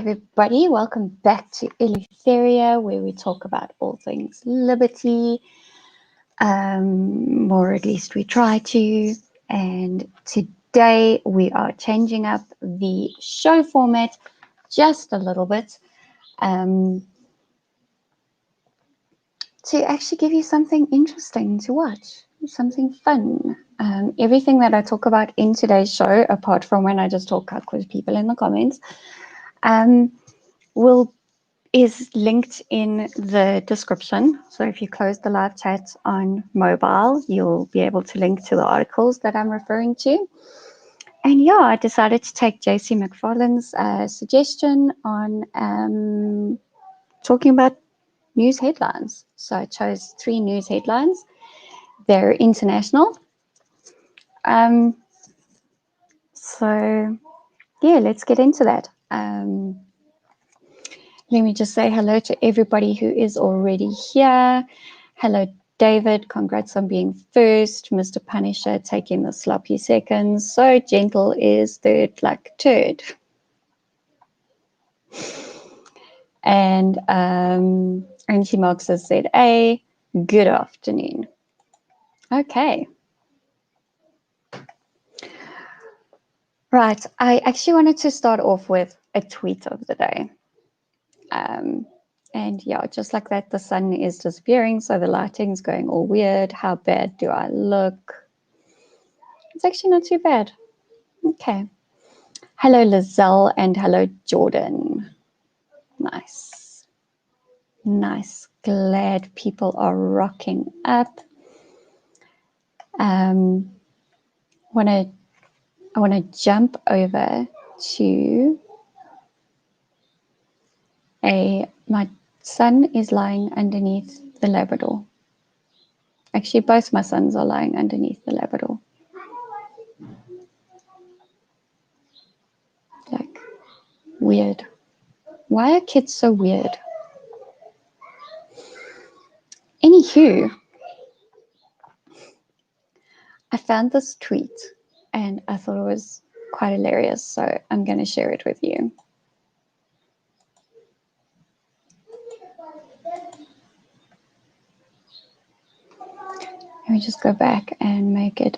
everybody. Welcome back to Eleutheria, where we talk about all things liberty, or at least we try to. And today we are changing up the show format just a little bit to actually give you something interesting to watch, something fun. Everything that I talk about in today's show, apart from when I just talk cuck with people in the comments, is linked in the description. So if you close the live chat on mobile, you'll be able to link to the articles that I'm referring to. And yeah, I decided to take JC McFarlane's suggestion on talking about news headlines. So I chose 3 news headlines. They're international. So yeah, let's get into that. Let me just say hello to everybody who is already here. Hello, David. Congrats on being first. Mr. Punisher taking the sloppy seconds. So gentle is third like turd. And Auntie Marks has said, "A good afternoon." Okay. Right. I actually wanted to start off with a tweet of the day. And yeah, just like that, the sun is disappearing, so the lighting's going all weird. How bad do I look? It's actually not too bad. Okay. Hello, Lizelle, and hello, Jordan. Nice. Nice. Glad people are rocking up. I want to jump over to my son is lying underneath the Labrador. Actually, both my sons are lying underneath the Labrador. Like, weird. Why are kids so weird? Anywho, I found this tweet and I thought it was quite hilarious, so I'm going to share it with you. Let me just go back and make it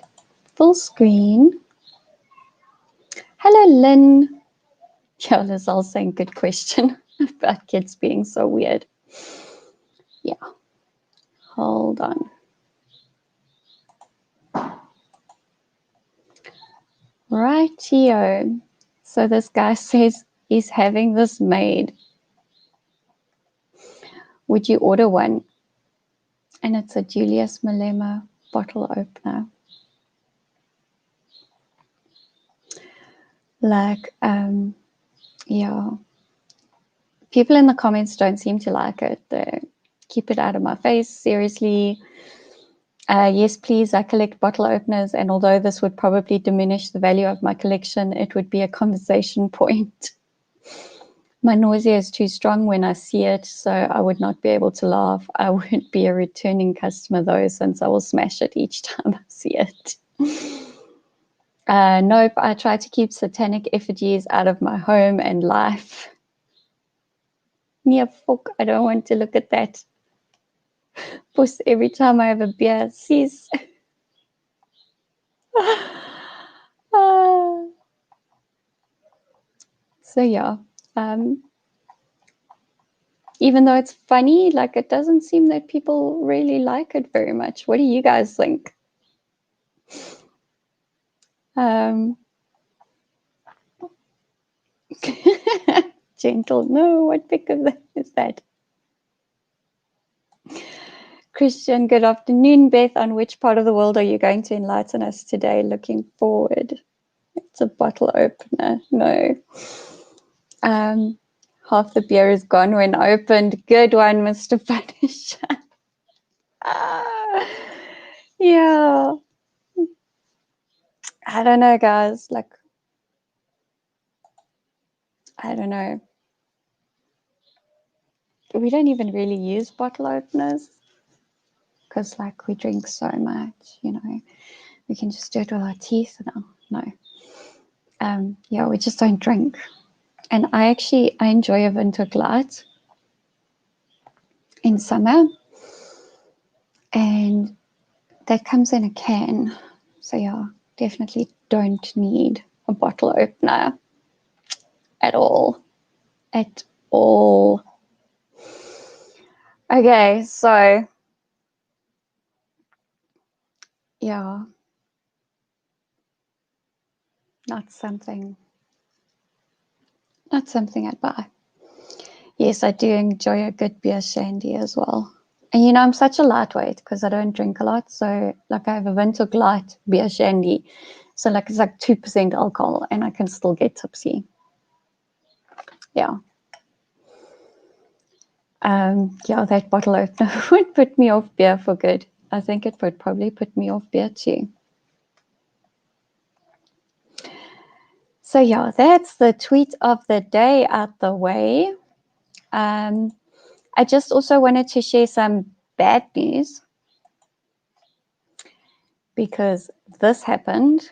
full screen. Hello, Lynn. Yeah, Lizelle saying good question about kids being so weird. Yeah. Hold on. Rightio. So this guy says he's having this made. Would you order one? And it's a Julius Malema bottle opener. Like, yeah. People in the comments don't seem to like it. They keep it out of my face, seriously. Yes, please, I collect bottle openers, and although this would probably diminish the value of my collection, it would be a conversation point. My nausea is too strong when I see it, so I would not be able to laugh. I would be a returning customer, though, since I will smash it each time I see it. Nope, I try to keep satanic effigies out of my home and life. Yeah, fuck, I don't want to look at that. Puss, every time I have a beer, sis. So yeah, even though it's funny, like it doesn't seem that people really like it very much. What do you guys think? Gentle, no, what pick of that is that? Christian, good afternoon. Beth, on which part of the world are you going to enlighten us today? Looking forward. It's a bottle opener. No. Half the beer is gone when opened. Good one, Mr. Punisher. Yeah. I don't know, guys. Like, I don't know. We don't even really use bottle openers because, like, we drink so much, you know. We can just do it with our teeth now. No. Yeah, we just don't drink. And I enjoy a winter light in summer, and that comes in a can. So yeah, definitely don't need a bottle opener at all. At all. Okay, so yeah, not something I'd buy. Yes, I do enjoy a good beer shandy as well. And I'm such a lightweight because I don't drink a lot. So like I have a Windhoek light beer shandy. So like it's like 2% alcohol and I can still get tipsy. Yeah. Yeah, that bottle opener would put me off beer for good. I think it would probably put me off beer too. So yeah, that's the tweet of the day out the way. I just also wanted to share some bad news because this happened.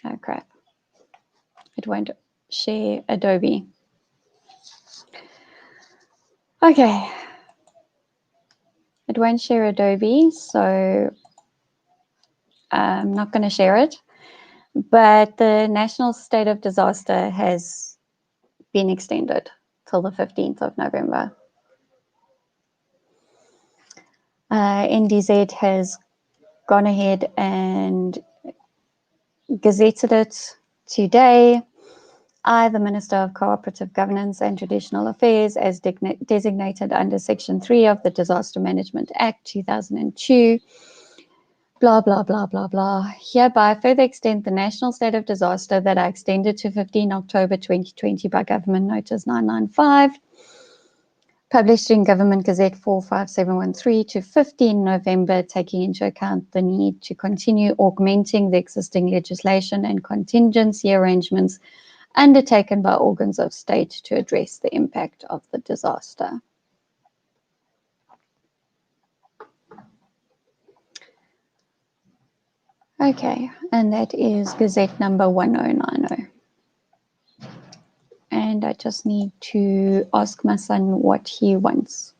Oh crap. It won't share Adobe. Okay. It won't share Adobe, so I'm not going to share it. But the national state of disaster has been extended till the 15th of November. NDZ has gone ahead and gazetted it today. I, the Minister of Cooperative Governance and Traditional Affairs, as designated under Section 3 of the Disaster Management Act 2002, blah, blah, blah, blah, blah, hereby further extend the national state of disaster that I extended to 15 October 2020 by Government Notice 995, published in Government Gazette 45713 to 15 November, taking into account the need to continue augmenting the existing legislation and contingency arrangements undertaken by organs of state to address the impact of the disaster. Okay, and that is Gazette number 1090. And I just need to ask my son what he wants.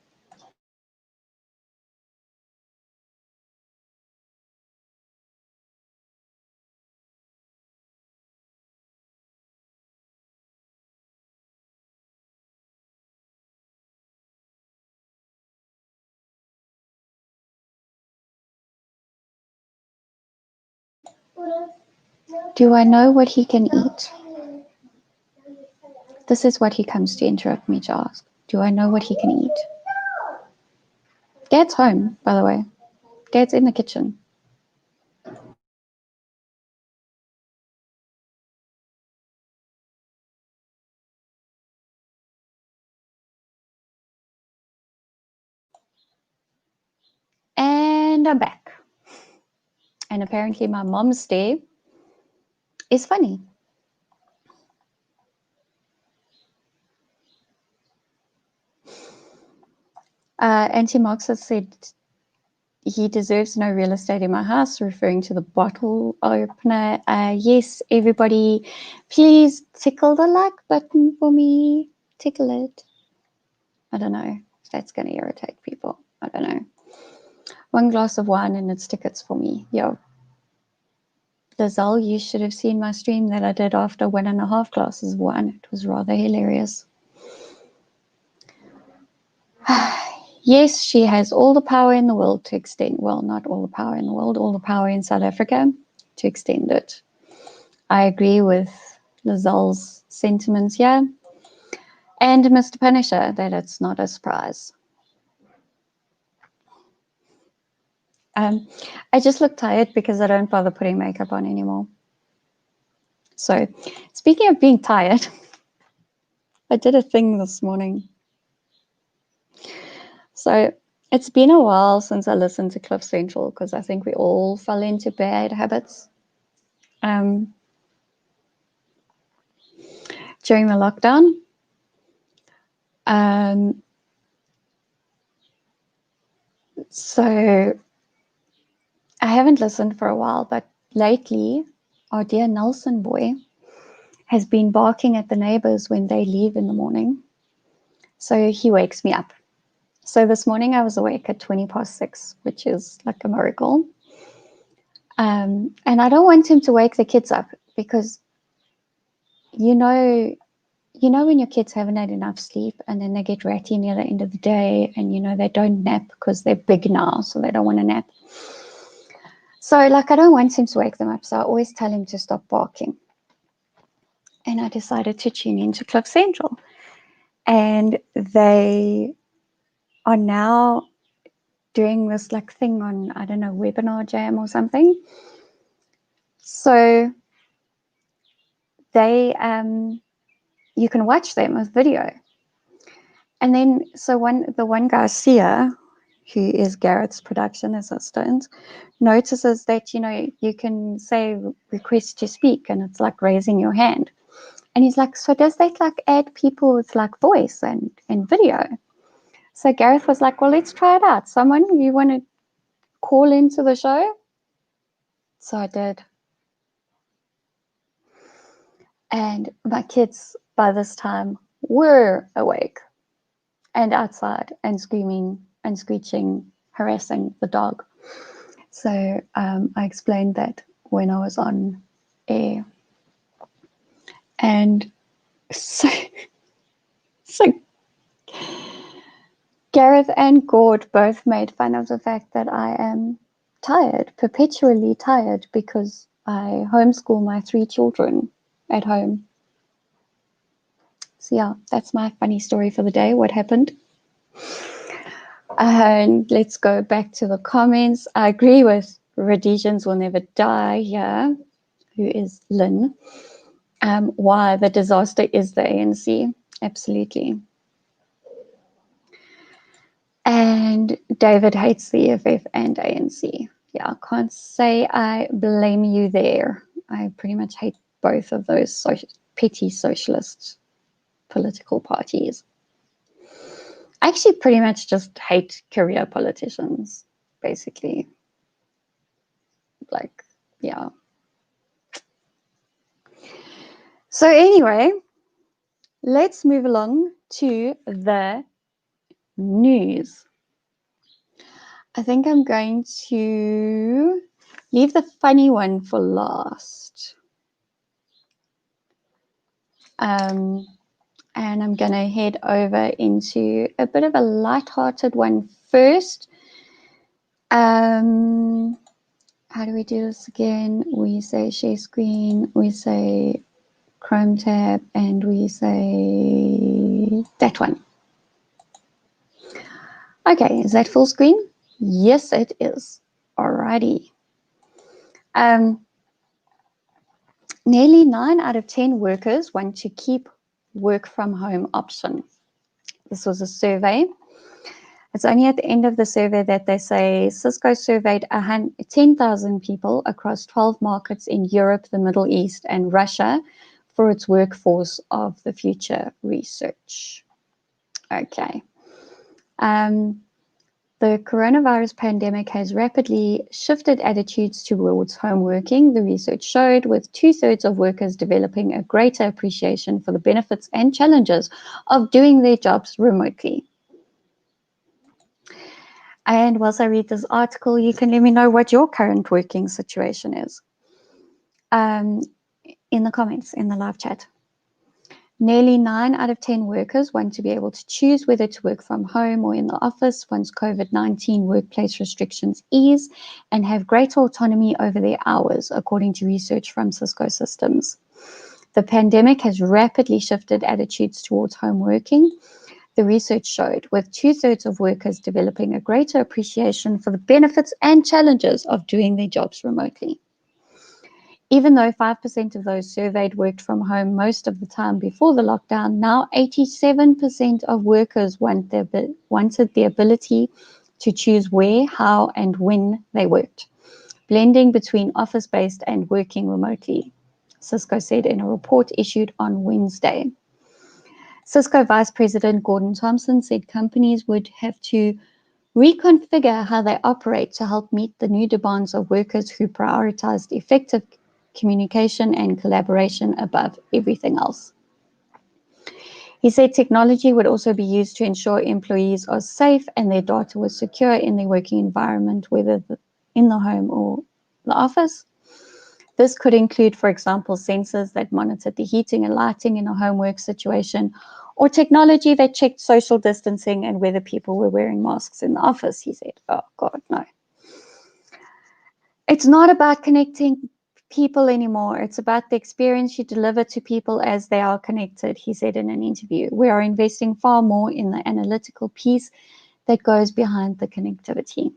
Do I know what he can eat? This is what he comes to interrupt me to ask. Do I know what he can eat? Dad's home, by the way. Dad's in the kitchen. And I'm back. And apparently my mom's stare is funny. Anti-Marxist said he deserves no real estate in my house, referring to the bottle opener. Yes, everybody, please tickle the like button for me. Tickle it. I don't know if that's going to irritate people. I don't know. One glass of wine and it's tickets for me. Yo. Lizelle, you should have seen my stream that I did after 1.5 glasses of wine. It was rather hilarious. Yes, she has all the power in the world to extend, well, not all the power in the world, all the power in South Africa to extend it. I agree with Lizelle's sentiments here. And Mr. Punisher, that it's not a surprise. I just look tired because I don't bother putting makeup on anymore. So, speaking of being tired, I did a thing this morning. So, it's been a while since I listened to Cliff Central because I think we all fell into bad habits during the lockdown. So, I haven't listened for a while, but lately, our dear Nelson boy has been barking at the neighbors when they leave in the morning. So he wakes me up. So this morning I was awake at 20 past 6, which is like a miracle. And I don't want him to wake the kids up because, you know when your kids haven't had enough sleep and then they get ratty near the end of the day and, they don't nap because they're big now, so they don't want to nap. So, I don't want him to wake them up, so I always tell him to stop barking. And I decided to tune into Cliff Central. And they are now doing this thing on, I don't know, Webinar Jam or something. So they, you can watch them with video. And then, so the one guy, Sia, who is Gareth's production assistant, notices that, you can say request to speak, and it's like raising your hand. And he's like, so does that add people with voice and video? So Gareth was like, well, let's try it out. Someone, you want to call into the show? So I did. And my kids by this time were awake and outside and screaming and screeching, harassing the dog. So I explained that when I was on air. And so Gareth and Gord both made fun of the fact that I am tired, perpetually tired, because I homeschool my 3 children at home. So yeah, that's my funny story for the day, what happened. And let's go back to the comments. I agree with Rhodesians will never die here, who is Lynn. Why the disaster is the ANC. Absolutely. And David hates the EFF and ANC. Yeah, I can't say I blame you there. I pretty much hate both of those petty socialist political parties. I actually pretty much just hate career politicians, basically. Yeah. So anyway, let's move along to the news. I think I'm going to leave the funny one for last. And I'm going to head over into a bit of a light-hearted one first. How do we do this again? We say share screen, we say Chrome tab, and we say that one. Okay, is that full screen? Yes, it is. Alrighty. Nearly 9 out of 10 workers want to keep work from home option. This was a survey. It's only at the end of the survey that they say Cisco surveyed 10,000 people across 12 markets in Europe, the Middle East, and Russia for its workforce of the future research. Okay. The coronavirus pandemic has rapidly shifted attitudes towards home working, the research showed, with 2/3 of workers developing a greater appreciation for the benefits and challenges of doing their jobs remotely. And whilst I read this article, you can let me know what your current working situation is in the comments, in the live chat. Nearly 9 out of 10 workers want to be able to choose whether to work from home or in the office once COVID-19 workplace restrictions ease, and have greater autonomy over their hours, according to research from Cisco Systems. The pandemic has rapidly shifted attitudes towards home working, the research showed, with 2/3 of workers developing a greater appreciation for the benefits and challenges of doing their jobs remotely. Even though 5% of those surveyed worked from home most of the time before the lockdown, now 87% of workers wanted the ability to choose where, how, and when they worked, blending between office-based and working remotely, Cisco said in a report issued on Wednesday. Cisco Vice President Gordon Thompson said companies would have to reconfigure how they operate to help meet the new demands of workers who prioritized effective communication and collaboration above everything else. He said technology would also be used to ensure employees are safe and their data was secure in their working environment, whether in the home or the office. This could include, for example, sensors that monitored the heating and lighting in a home work situation, or technology that checked social distancing and whether people were wearing masks in the office, he said. Oh, God, no. It's not about connecting people anymore. It's about the experience you deliver to people as they are connected, he said in an interview. We are investing far more in the analytical piece that goes behind the connectivity.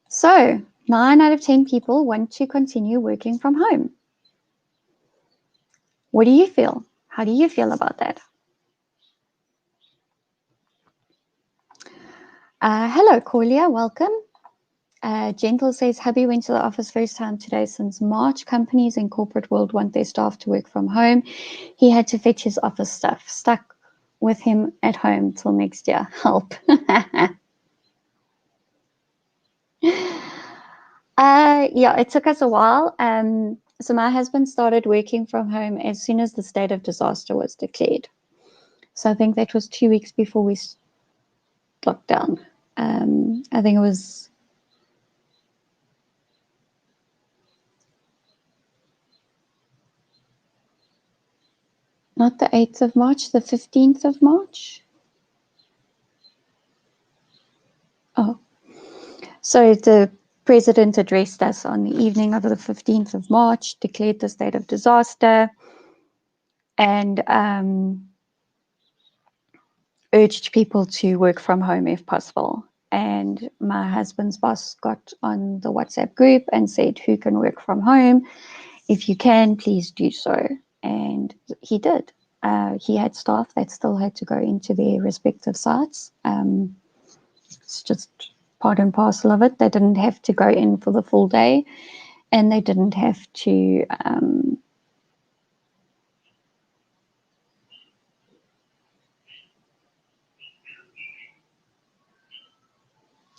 So 9 out of 10 people want to continue working from home. What do you feel? How do you feel about that? Hello, Corlia, welcome. Gentle says, hubby went to the office first time today since March. Companies in corporate world want their staff to work from home. He had to fetch his office stuff. Stuck with him at home till next year. Help. Yeah, it took us a while. So my husband started working from home as soon as the state of disaster was declared. So I think that was 2 weeks before we locked down. I think it was not the 8th of March, the 15th of March. Oh, so the president addressed us on the evening of the 15th of March, declared the state of disaster, and urged people to work from home if possible. And my husband's boss got on the WhatsApp group and said, who can work from home? If you can, please do so. And he did. He had staff that still had to go into their respective sites. It's just part and parcel of it. They didn't have to go in for the full day, and they didn't have to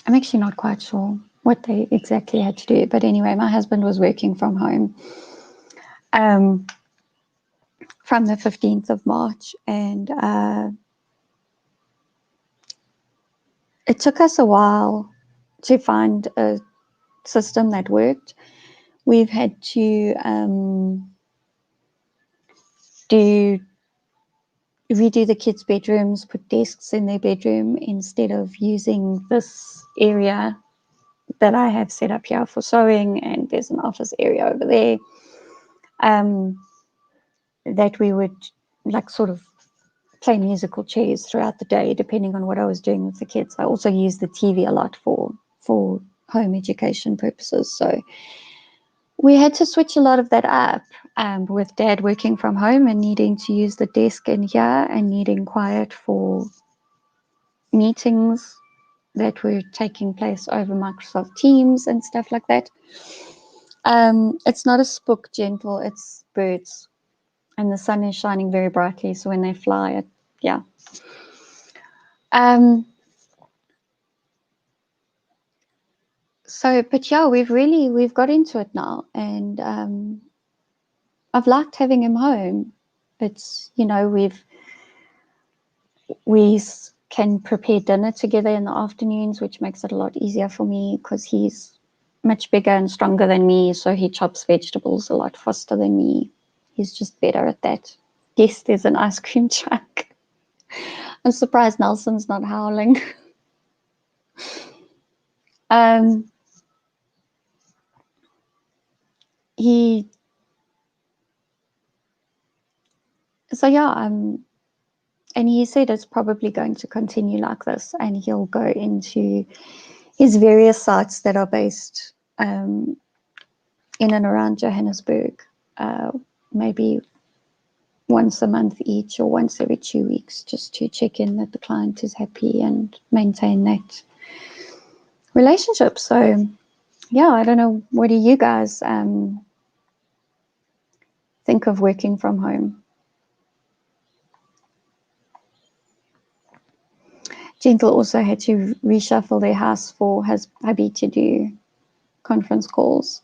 I'm actually not quite sure what they exactly had to do. But anyway, my husband was working from home from the 15th of March. And it took us a while to find a system that worked. We've had to redo the kids' bedrooms, put desks in their bedroom instead of using this area that I have set up here for sewing, and there's an office area over there. That we would like sort of play musical chairs throughout the day, depending on what I was doing with the kids. I also use the TV a lot for home education purposes. So we had to switch a lot of that up with Dad working from home and needing to use the desk in here and needing quiet for meetings that were taking place over Microsoft Teams and stuff like that. It's not a spook, Gentle, it's birds. And the sun is shining very brightly, so when they fly, yeah. But yeah, we've got into it now, and I've liked having him home. It's, you know, we can prepare dinner together in the afternoons, which makes it a lot easier for me because he's much bigger and stronger than me, so he chops vegetables a lot faster than me. He's just better at that. Yes, there's an ice cream truck. I'm surprised Nelson's not howling. And he said it's probably going to continue like this, and he'll go into his various sites that are based in and around Johannesburg, maybe once a month each or once every 2 weeks, just to check in that the client is happy and maintain that relationship. So yeah, I don't know, what do you guys think of working from home? Gentle also had to reshuffle their house for his hubby to do conference calls.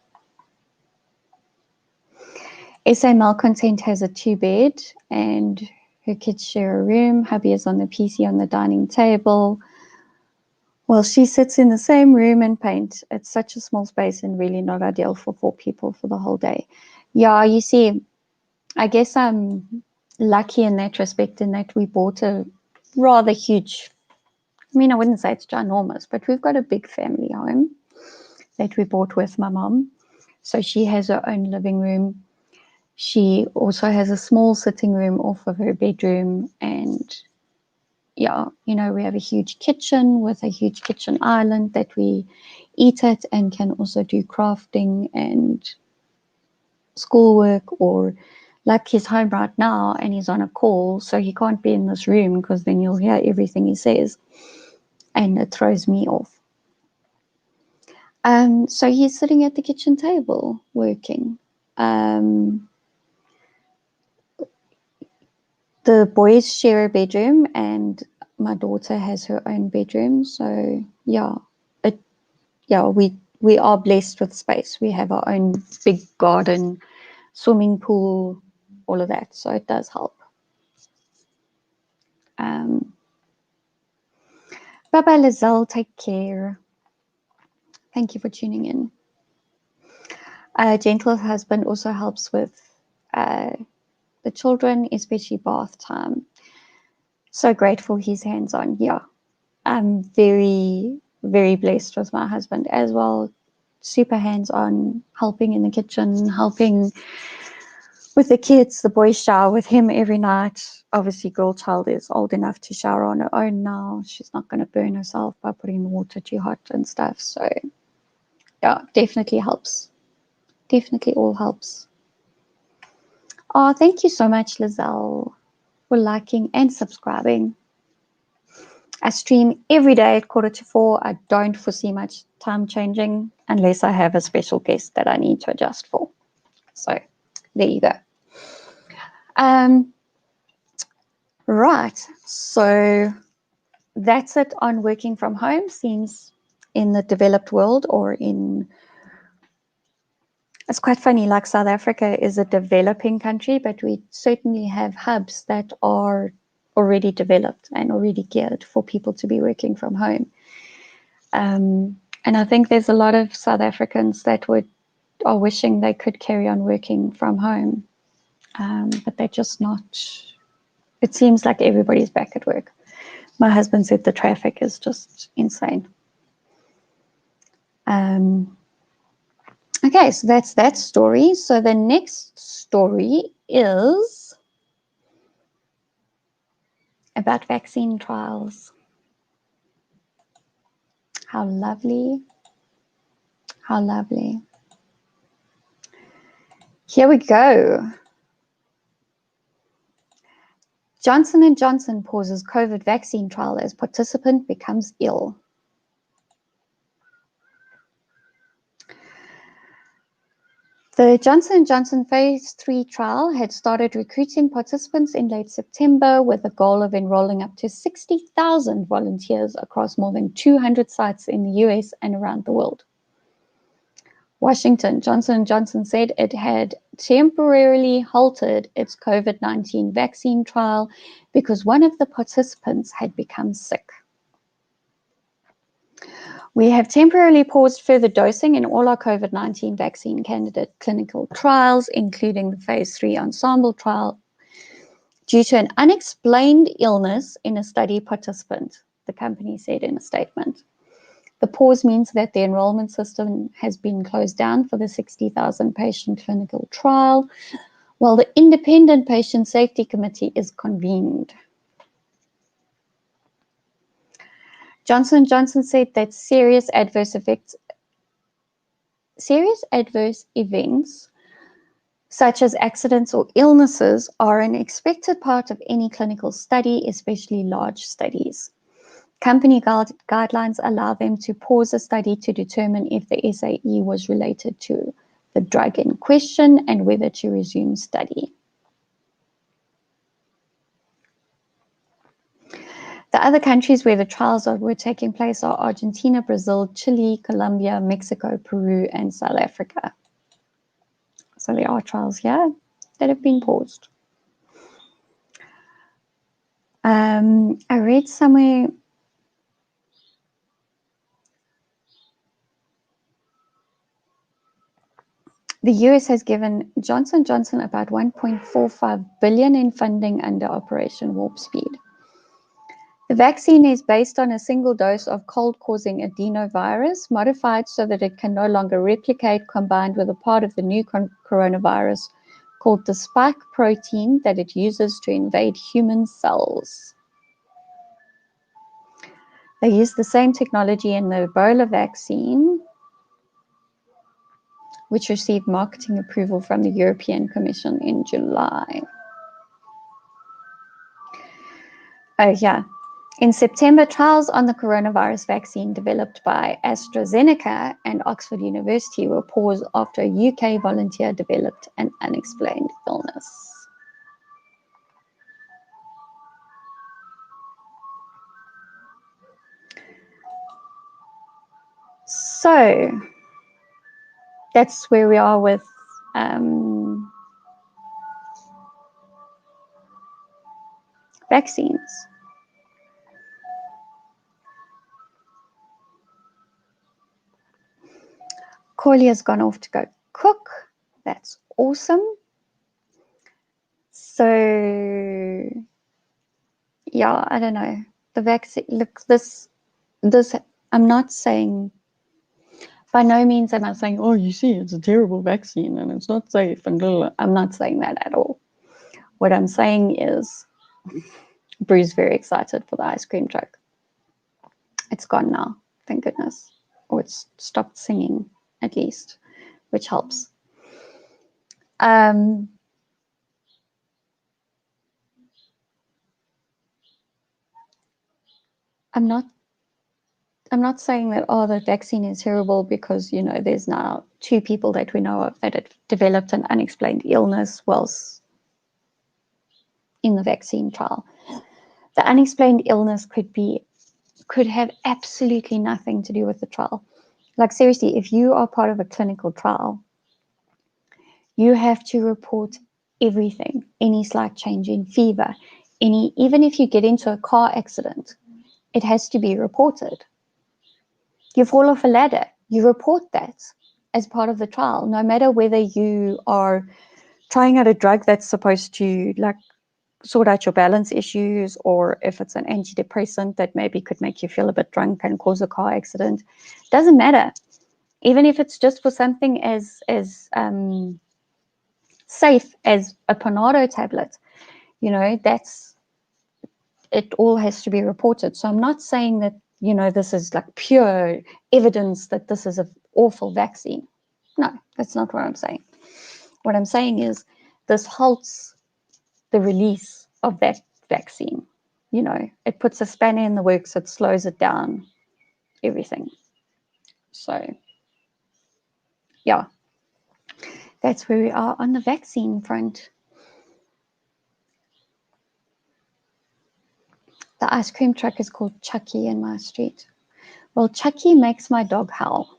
SA Malcontent has a 2-bed and her kids share a room. Hubby is on the PC on the dining table while she sits in the same room and paint. It's such a small space and really not ideal for 4 people for the whole day. Yeah, you see, I guess I'm lucky in that respect, in that we bought a rather huge, I mean, I wouldn't say it's ginormous, but we've got a big family home that we bought with my mom. So she has her own living room. She also has a small sitting room off of her bedroom. And yeah, you know, we have a huge kitchen with a huge kitchen island that we eat at and can also do crafting and schoolwork, or like he's home right now and he's on a call, so he can't be in this room because then you'll hear everything he says and it throws me off. So he's sitting at the kitchen table working. The boys share a bedroom and my daughter has her own bedroom. So yeah, we are blessed with space. We have our own big garden, swimming pool, all of that. So it does help. Bye-bye, Lizelle. Take care. Thank you for tuning in. Gentle husband also helps with the children, especially bath time. So grateful he's hands-on. Yeah, I'm very, very blessed with my husband as well. Super hands-on, helping in the kitchen, helping with the kids. The boys shower with him every night. Obviously, girl child is old enough to shower on her own now. She's not going to burn herself by putting the water too hot and stuff. So yeah, definitely helps. Definitely all helps. Oh, thank you so much, Lizelle, for liking and subscribing. I stream every day at 3:45. I don't foresee much time changing unless I have a special guest that I need to adjust for. So there you go. Right. So that's it on working from home. Seems in the developed world, or in, it's quite funny, like South Africa is a developing country, but we certainly have hubs that are already developed and already geared for people to be working from home. And I think there's a lot of South Africans that are wishing they could carry on working from home, but they're just not. It seems like everybody's back at work. My husband said the traffic is just insane. Okay, so that's that story. So the next story is about vaccine trials. How lovely. How lovely. Here we go. Johnson & Johnson pauses COVID vaccine trial as participant becomes ill. The Johnson & Johnson phase 3 trial had started recruiting participants in late September with the goal of enrolling up to 60,000 volunteers across more than 200 sites in the US and around the world. Washington, Johnson & Johnson said it had temporarily halted its COVID-19 vaccine trial because one of the participants had become sick. We have temporarily paused further dosing in all our COVID-19 vaccine candidate clinical trials, including the phase 3 ensemble trial, due to an unexplained illness in a study participant, the company said in a statement. The pause means that the enrollment system has been closed down for the 60,000 patient clinical trial, while the independent patient safety committee is convened. Johnson & Johnson said that serious adverse events such as accidents or illnesses are an expected part of any clinical study, especially large studies. Company guidelines allow them to pause a study to determine if the SAE was related to the drug in question and whether to resume study. The other countries where the trials were taking place are Argentina, Brazil, Chile, Colombia, Mexico, Peru, and South Africa. So there are trials here that have been paused. I read somewhere the US has given Johnson & Johnson about $1.45 billion in funding under Operation Warp Speed. The vaccine is based on a single dose of cold-causing adenovirus, modified so that it can no longer replicate, combined with a part of the new coronavirus called the spike protein that it uses to invade human cells. They use the same technology in the Ebola vaccine, which received marketing approval from the European Commission in July. Oh, yeah. In September, trials on the coronavirus vaccine developed by AstraZeneca and Oxford University were paused after a UK volunteer developed an unexplained illness. So that's where we are with vaccines. Corlia's gone off to go cook. That's awesome. So yeah, I don't know. The vaccine, look, this, I'm not saying, by no means am I saying, oh, you see, it's a terrible vaccine and it's not safe and blah, blah. I'm not saying that at all. What I'm saying is, Bru's very excited for the ice cream truck. It's gone now, thank goodness. Or it's stopped singing, at least, which helps. I'm not saying that, oh, the vaccine is terrible because, you know, there's now 2 people that we know of that have developed an unexplained illness whilst in the vaccine trial. The unexplained illness could have absolutely nothing to do with the trial. Like, seriously, if you are part of a clinical trial, you have to report everything, any slight change in fever, even if you get into a car accident, it has to be reported. You fall off a ladder, you report that as part of the trial, no matter whether you are trying out a drug that's supposed to, like, sort out your balance issues, or if it's an antidepressant that maybe could make you feel a bit drunk and cause a car accident. Doesn't matter. Even if it's just for something as safe as a Panado tablet, you know, it all has to be reported. So I'm not saying that, you know, this is like pure evidence that this is an awful vaccine. No, that's not what I'm saying. What I'm saying is this halts the release of that vaccine. You know, it puts a spanner in the works, it slows it down, everything. So, yeah, that's where we are on the vaccine front. The ice cream truck is called Chucky in my street. Well, Chucky makes my dog howl.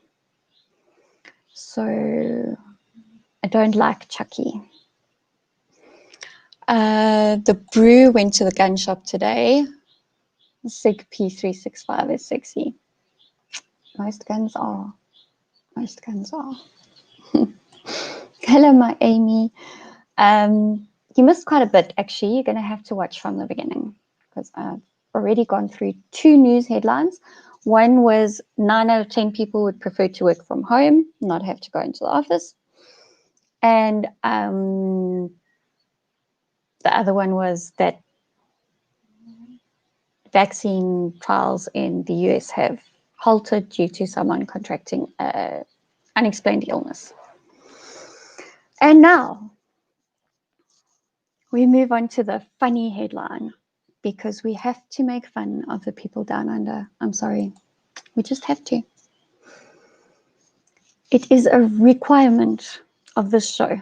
So I don't like Chucky. The brew went to the gun shop today. SIG P365 is sexy. Most guns are. Hello, my Amy. You missed quite a bit, actually. You're going to have to watch from the beginning because I've already gone through 2 news headlines. One was 9 out of 10 people would prefer to work from home, not have to go into the office. And the other one was that vaccine trials in the US have halted due to someone contracting an unexplained illness. And now we move on to the funny headline, because we have to make fun of the people down under. I'm sorry, we just have to. It is a requirement of this show.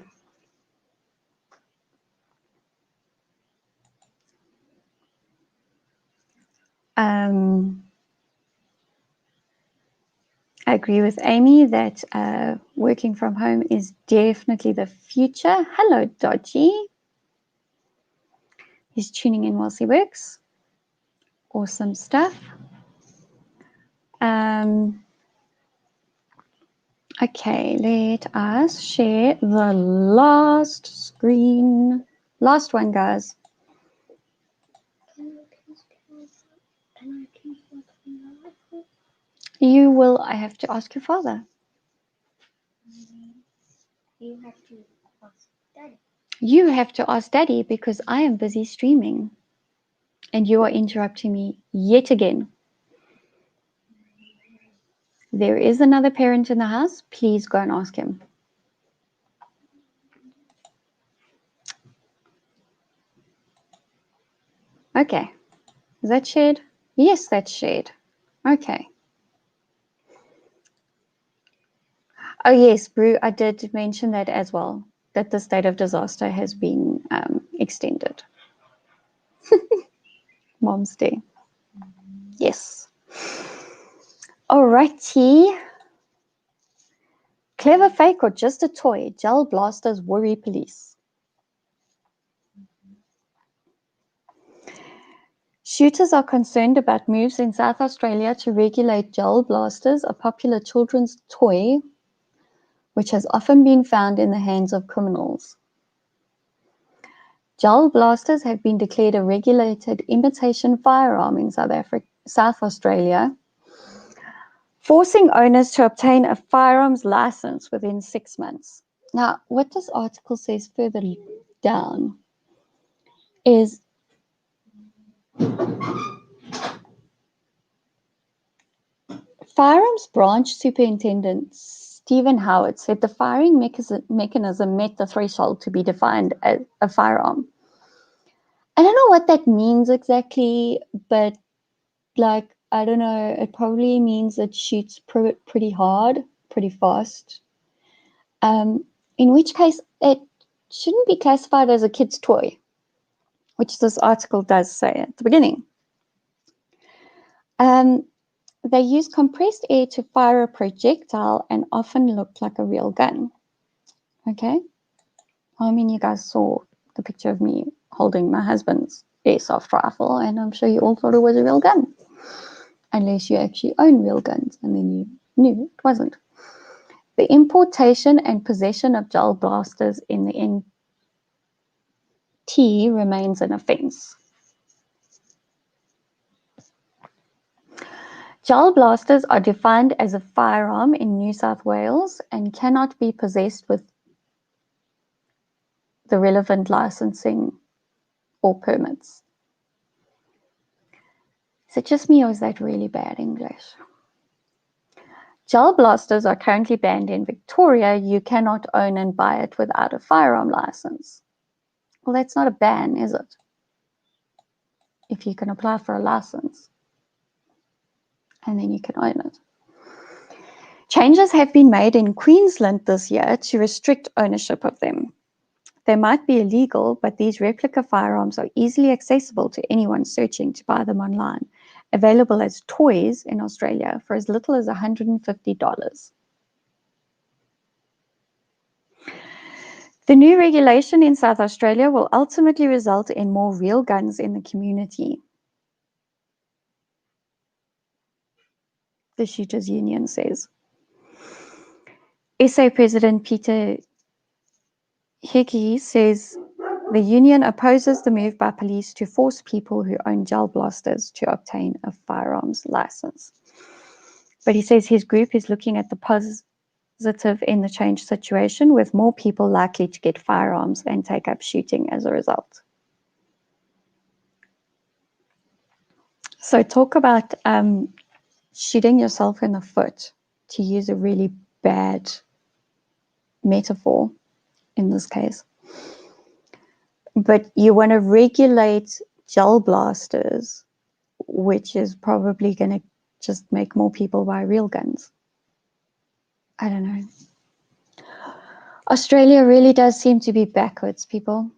I agree with Amy that working from home is definitely the future. Hello, Dodgy. He's tuning in whilst he works. Awesome stuff. Okay, let us share the last screen. Last one, guys. You will, I have to ask your father. You have to ask Daddy. You have to ask Daddy because I am busy streaming. And you are interrupting me yet again. There is another parent in the house. Please go and ask him. Okay. Is that shared? Yes, that's shared. Okay. Oh, yes, Brew, I did mention that as well, that the state of disaster has been extended. Mom's Day. Yes. Alrighty. Clever fake or just a toy? Gel blasters worry police. Shooters are concerned about moves in South Australia to regulate gel blasters, a popular children's toy which has often been found in the hands of criminals. Gel blasters have been declared a regulated imitation firearm in South Australia, forcing owners to obtain a firearms license within 6 months. Now, what this article says further down is Firearms Branch Superintendent Stephen Howard said the firing mechanism met the threshold to be defined as a firearm. I don't know what that means exactly, but like, I don't know, it probably means it shoots pretty hard, pretty fast. In which case, it shouldn't be classified as a kid's toy, which this article does say at the beginning. They use compressed air to fire a projectile and often look like a real gun. Okay? I mean, you guys saw the picture of me holding my husband's airsoft rifle, and I'm sure you all thought it was a real gun. Unless you actually own real guns, and then you knew it wasn't. The importation and possession of gel blasters in the NT remains an offence. Gel blasters are defined as a firearm in New South Wales and cannot be possessed with the relevant licensing or permits. Is it just me or is that really bad English? Gel blasters are currently banned in Victoria. You cannot own and buy it without a firearm license. Well, that's not a ban, is it? If you can apply for a license and then you can own it. Changes have been made in Queensland this year to restrict ownership of them. They might be illegal, but these replica firearms are easily accessible to anyone searching to buy them online, available as toys in Australia for as little as $150. The new regulation in South Australia will ultimately result in more real guns in the community, the Shooters Union says. SA President Peter Hickey says the union opposes the move by police to force people who own gel blasters to obtain a firearms license. But he says his group is looking at the positive in the change situation, with more people likely to get firearms and take up shooting as a result. So talk about shooting yourself in the foot, to use a really bad metaphor in this case. But you want to regulate gel blasters, which is probably going to just make more people buy real guns. I don't know. Australia really does seem to be backwards, people.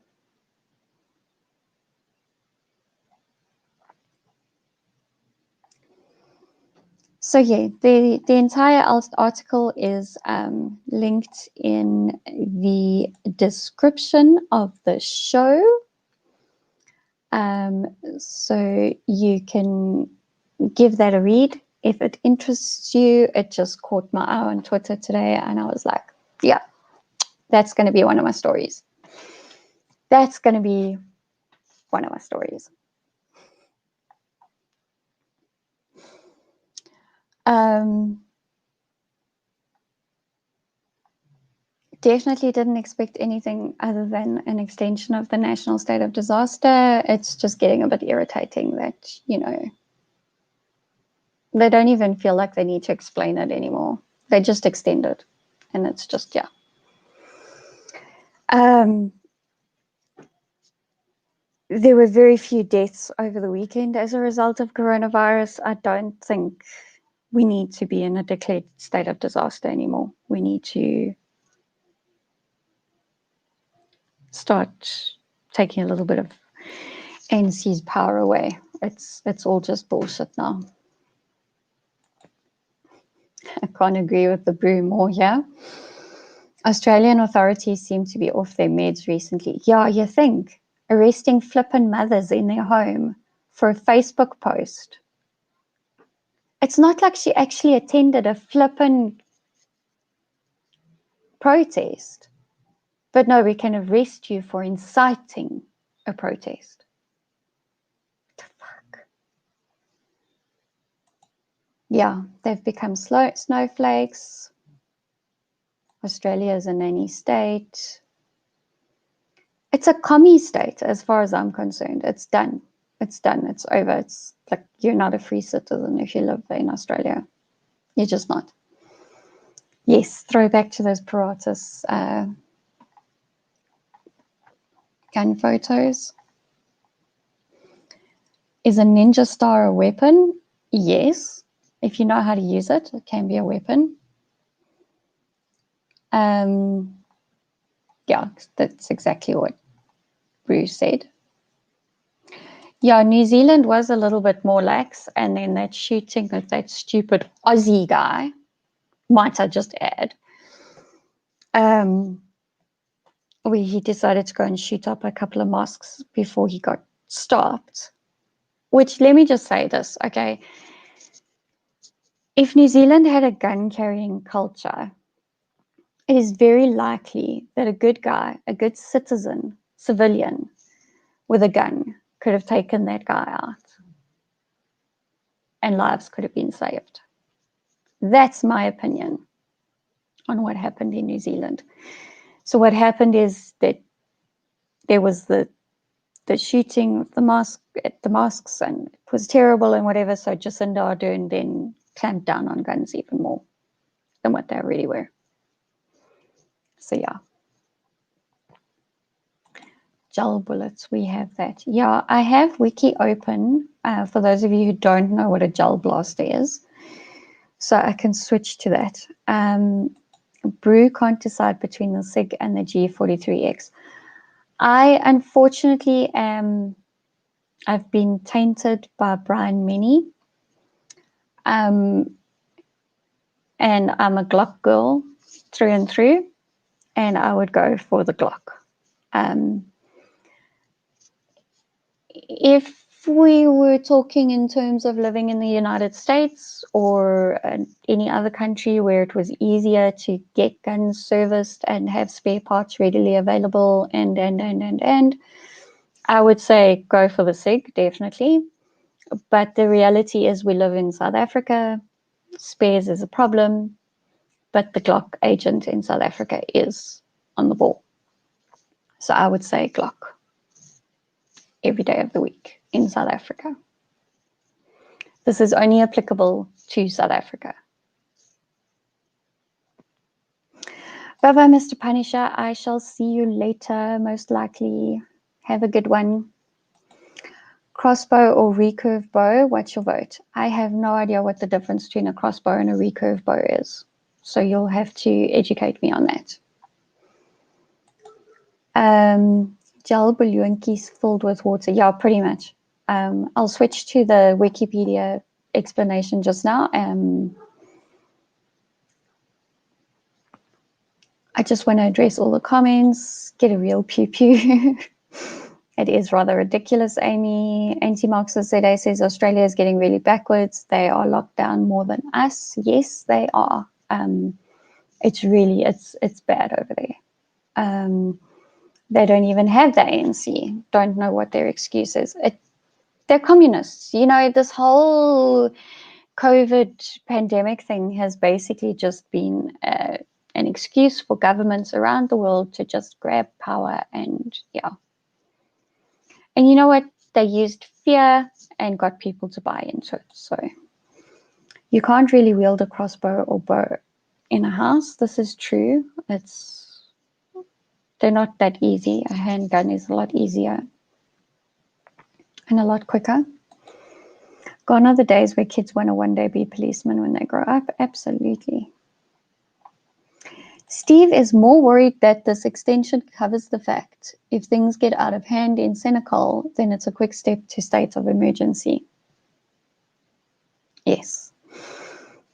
So yeah, the entire article is linked in the description of the show. So you can give that a read if it interests you. It just caught my eye on Twitter today, and I was like, yeah, that's going to be one of my stories. That's going to be one of my stories. Definitely didn't expect anything other than an extension of the national state of disaster. It's just getting a bit irritating that, you know, they don't even feel like they need to explain it anymore. They just extend it. And it's just, yeah. There were very few deaths over the weekend as a result of coronavirus. I don't think we need to be in a declared state of disaster anymore. We need to start taking a little bit of ANC's power away. It's all just bullshit now. I can't agree with the brew more here. Australian authorities seem to be off their meds recently. Yeah, you think? Arresting flippin' mothers in their home for a Facebook post. It's not like she actually attended a flippin' protest. But no, we can arrest you for inciting a protest. What the fuck? Yeah, they've become snowflakes. Australia is a nanny state. It's a commie state as far as I'm concerned. It's done. It's done. It's over. It's like you're not a free citizen if you live in Australia. You're just not. Yes, throwback to those Paratus gun photos. Is a ninja star a weapon? Yes. If you know how to use it, it can be a weapon. Yeah, that's exactly what Bruce said. Yeah, New Zealand was a little bit more lax, and then that shooting with that stupid Aussie guy, might I just add, where he decided to go and shoot up a couple of mosques before he got stopped. Which, let me just say this, okay? If New Zealand had a gun-carrying culture, it is very likely that a good guy, a good citizen, civilian with a gun could have taken that guy out and lives could have been saved. That's my opinion on what happened in New Zealand. So what happened is that there was the shooting of the mosques, and it was terrible and whatever. So Jacinda Ardern then clamped down on guns even more than what they already were. So yeah. Gel bullets, we have that. Yeah, I have Wiki open for those of you who don't know what a gel blaster is. So I can switch to that. Brew can't decide between the SIG and the G43X. I unfortunately I've been tainted by Brian Minnie. And I'm a Glock girl through and through, and I would go for the Glock. If we were talking in terms of living in the United States or any other country where it was easier to get guns serviced and have spare parts readily available and I would say go for the SIG, definitely. But the reality is we live in South Africa. Spares is a problem, but the Glock agent in South Africa is on the ball. So I would say Glock every day of the week in South Africa. This is only applicable to South Africa. Bye-bye, Mr. Punisher. I shall see you later, most likely. Have a good one. Crossbow or recurve bow, what's your vote? I have no idea what the difference between a crossbow and a recurve bow is. So you'll have to educate me on that. Gel balloonkies filled with water. Yeah, pretty much. I'll switch to the Wikipedia explanation just now. I just want to address all the comments, get a real pew-pew. It is rather ridiculous, Amy. Anti-Marxist ZA says Australia is getting really backwards. They are locked down more than us. Yes, they are. It's really, it's bad over there. They don't even have the ANC. Don't know what their excuse is. They're communists. You know, this whole COVID pandemic thing has basically just been an excuse for governments around the world to just grab power and, yeah. And you know what? They used fear and got people to buy into it. So you can't really wield a crossbow or bow in a house. This is true. They're not that easy. A handgun is a lot easier and a lot quicker. Gone are the days where kids want to one day be policemen when they grow up. Absolutely. Steve is more worried that this extension covers the fact if things get out of hand in Senegal, then it's a quick step to state of emergency. Yes.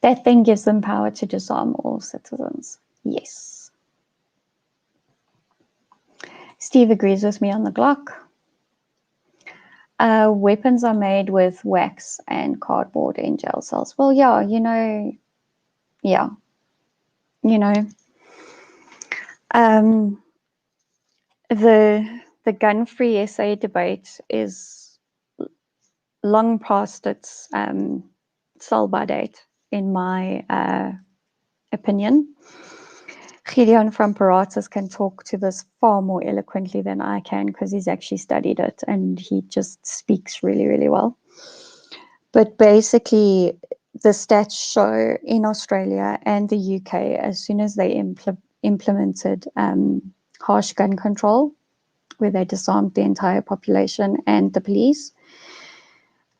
That then gives them power to disarm all citizens. Yes. Steve agrees with me on the Glock. Weapons are made with wax and cardboard in jail cells. Well, yeah, you know, yeah. You know, the gun-free SA debate is long past its sell-by date, in my opinion. Gideon from Paratus can talk to this far more eloquently than I can because he's actually studied it and he just speaks really, really well. But basically, the stats show in Australia and the UK, as soon as they implemented harsh gun control, where they disarmed the entire population and the police,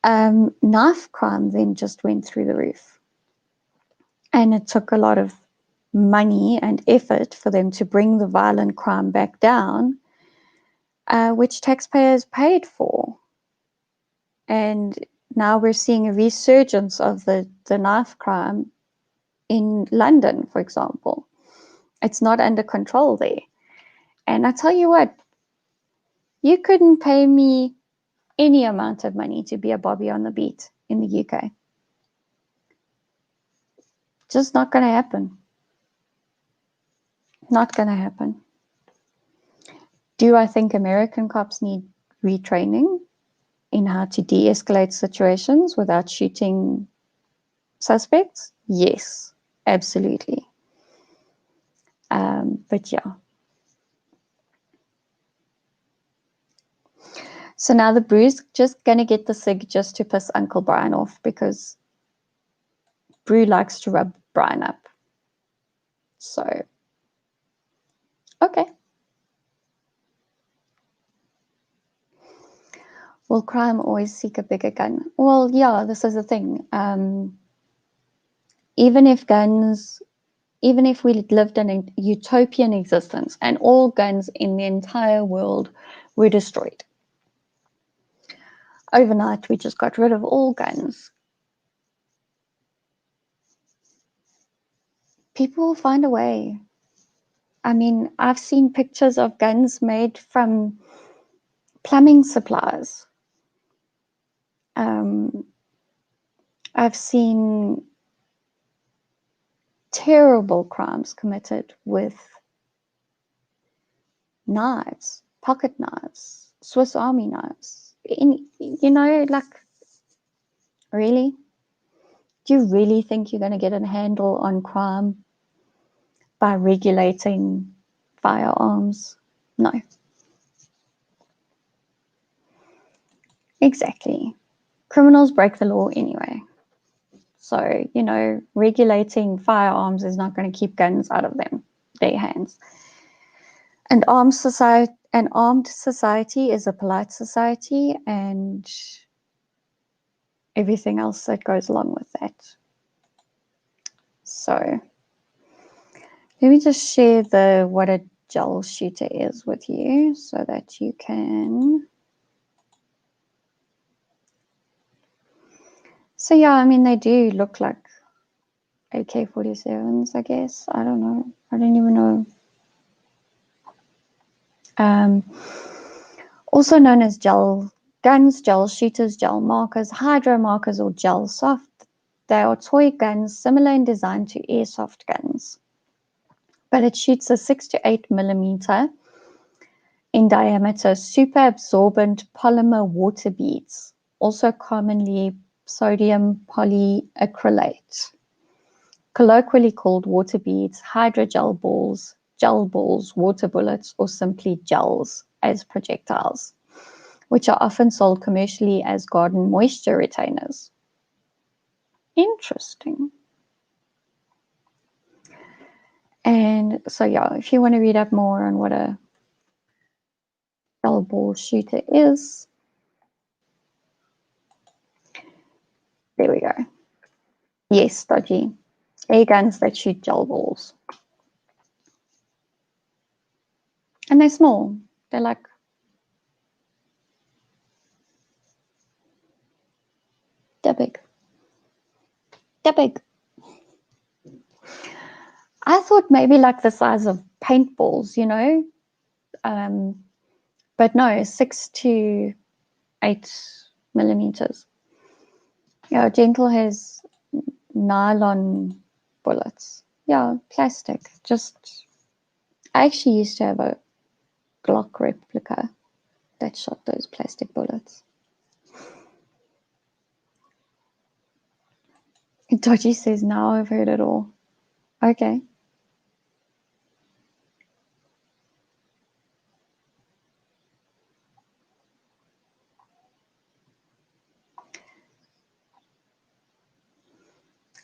knife crime then just went through the roof. And it took a lot of money and effort for them to bring the violent crime back down, which taxpayers paid for. And now we're seeing a resurgence of the knife crime in London, for example. It's not under control there. And I tell you what, you couldn't pay me any amount of money to be a Bobby on the beat in the UK. Just not going to happen. Not going to happen. Do I think American cops need retraining in how to de-escalate situations without shooting suspects? Yes, absolutely. But yeah. So now the Brew's just going to get the cig just to piss Uncle Brian off because Brew likes to rub Brian up. So, okay. Will crime always seek a bigger gun? Well, yeah, this is the thing. Even if we lived in a utopian existence and all guns in the entire world were destroyed, overnight we just got rid of all guns, people will find a way. I mean, I've seen pictures of guns made from plumbing supplies. I've seen terrible crimes committed with knives, pocket knives, Swiss Army knives. You know, like, really? Do you really think you're going to get a handle on crime by regulating firearms? No. Exactly. Criminals break the law anyway. So, you know, regulating firearms is not going to keep guns out of their hands. An armed society is a polite society, and everything else that goes along with that. So, let me just share what a gel shooter is with you so that you can So yeah, I mean, they do look like AK-47s, I guess. I don't know. I don't even know. Also known as gel guns, gel shooters, gel markers, hydro markers, or gel soft. They are toy guns similar in design to airsoft guns, but it shoots a 6 to 8 millimeter in diameter super absorbent polymer water beads, also commonly sodium polyacrylate, colloquially called water beads, hydrogel balls, gel balls, water bullets, or simply gels as projectiles, which are often sold commercially as garden moisture retainers. Interesting. And so, yeah, if you want to read up more on what a gel ball shooter is, there we go. Yes, dodgy. Air guns that shoot gel balls. And they're small. They're like they're big. They're big. I thought maybe like the size of paintballs, you know? But no, 6 to 8 millimeters. Yeah, Gentle has nylon bullets. Yeah, plastic. Just, I actually used to have a Glock replica that shot those plastic bullets. Dodgy says, now I've heard it all. Okay.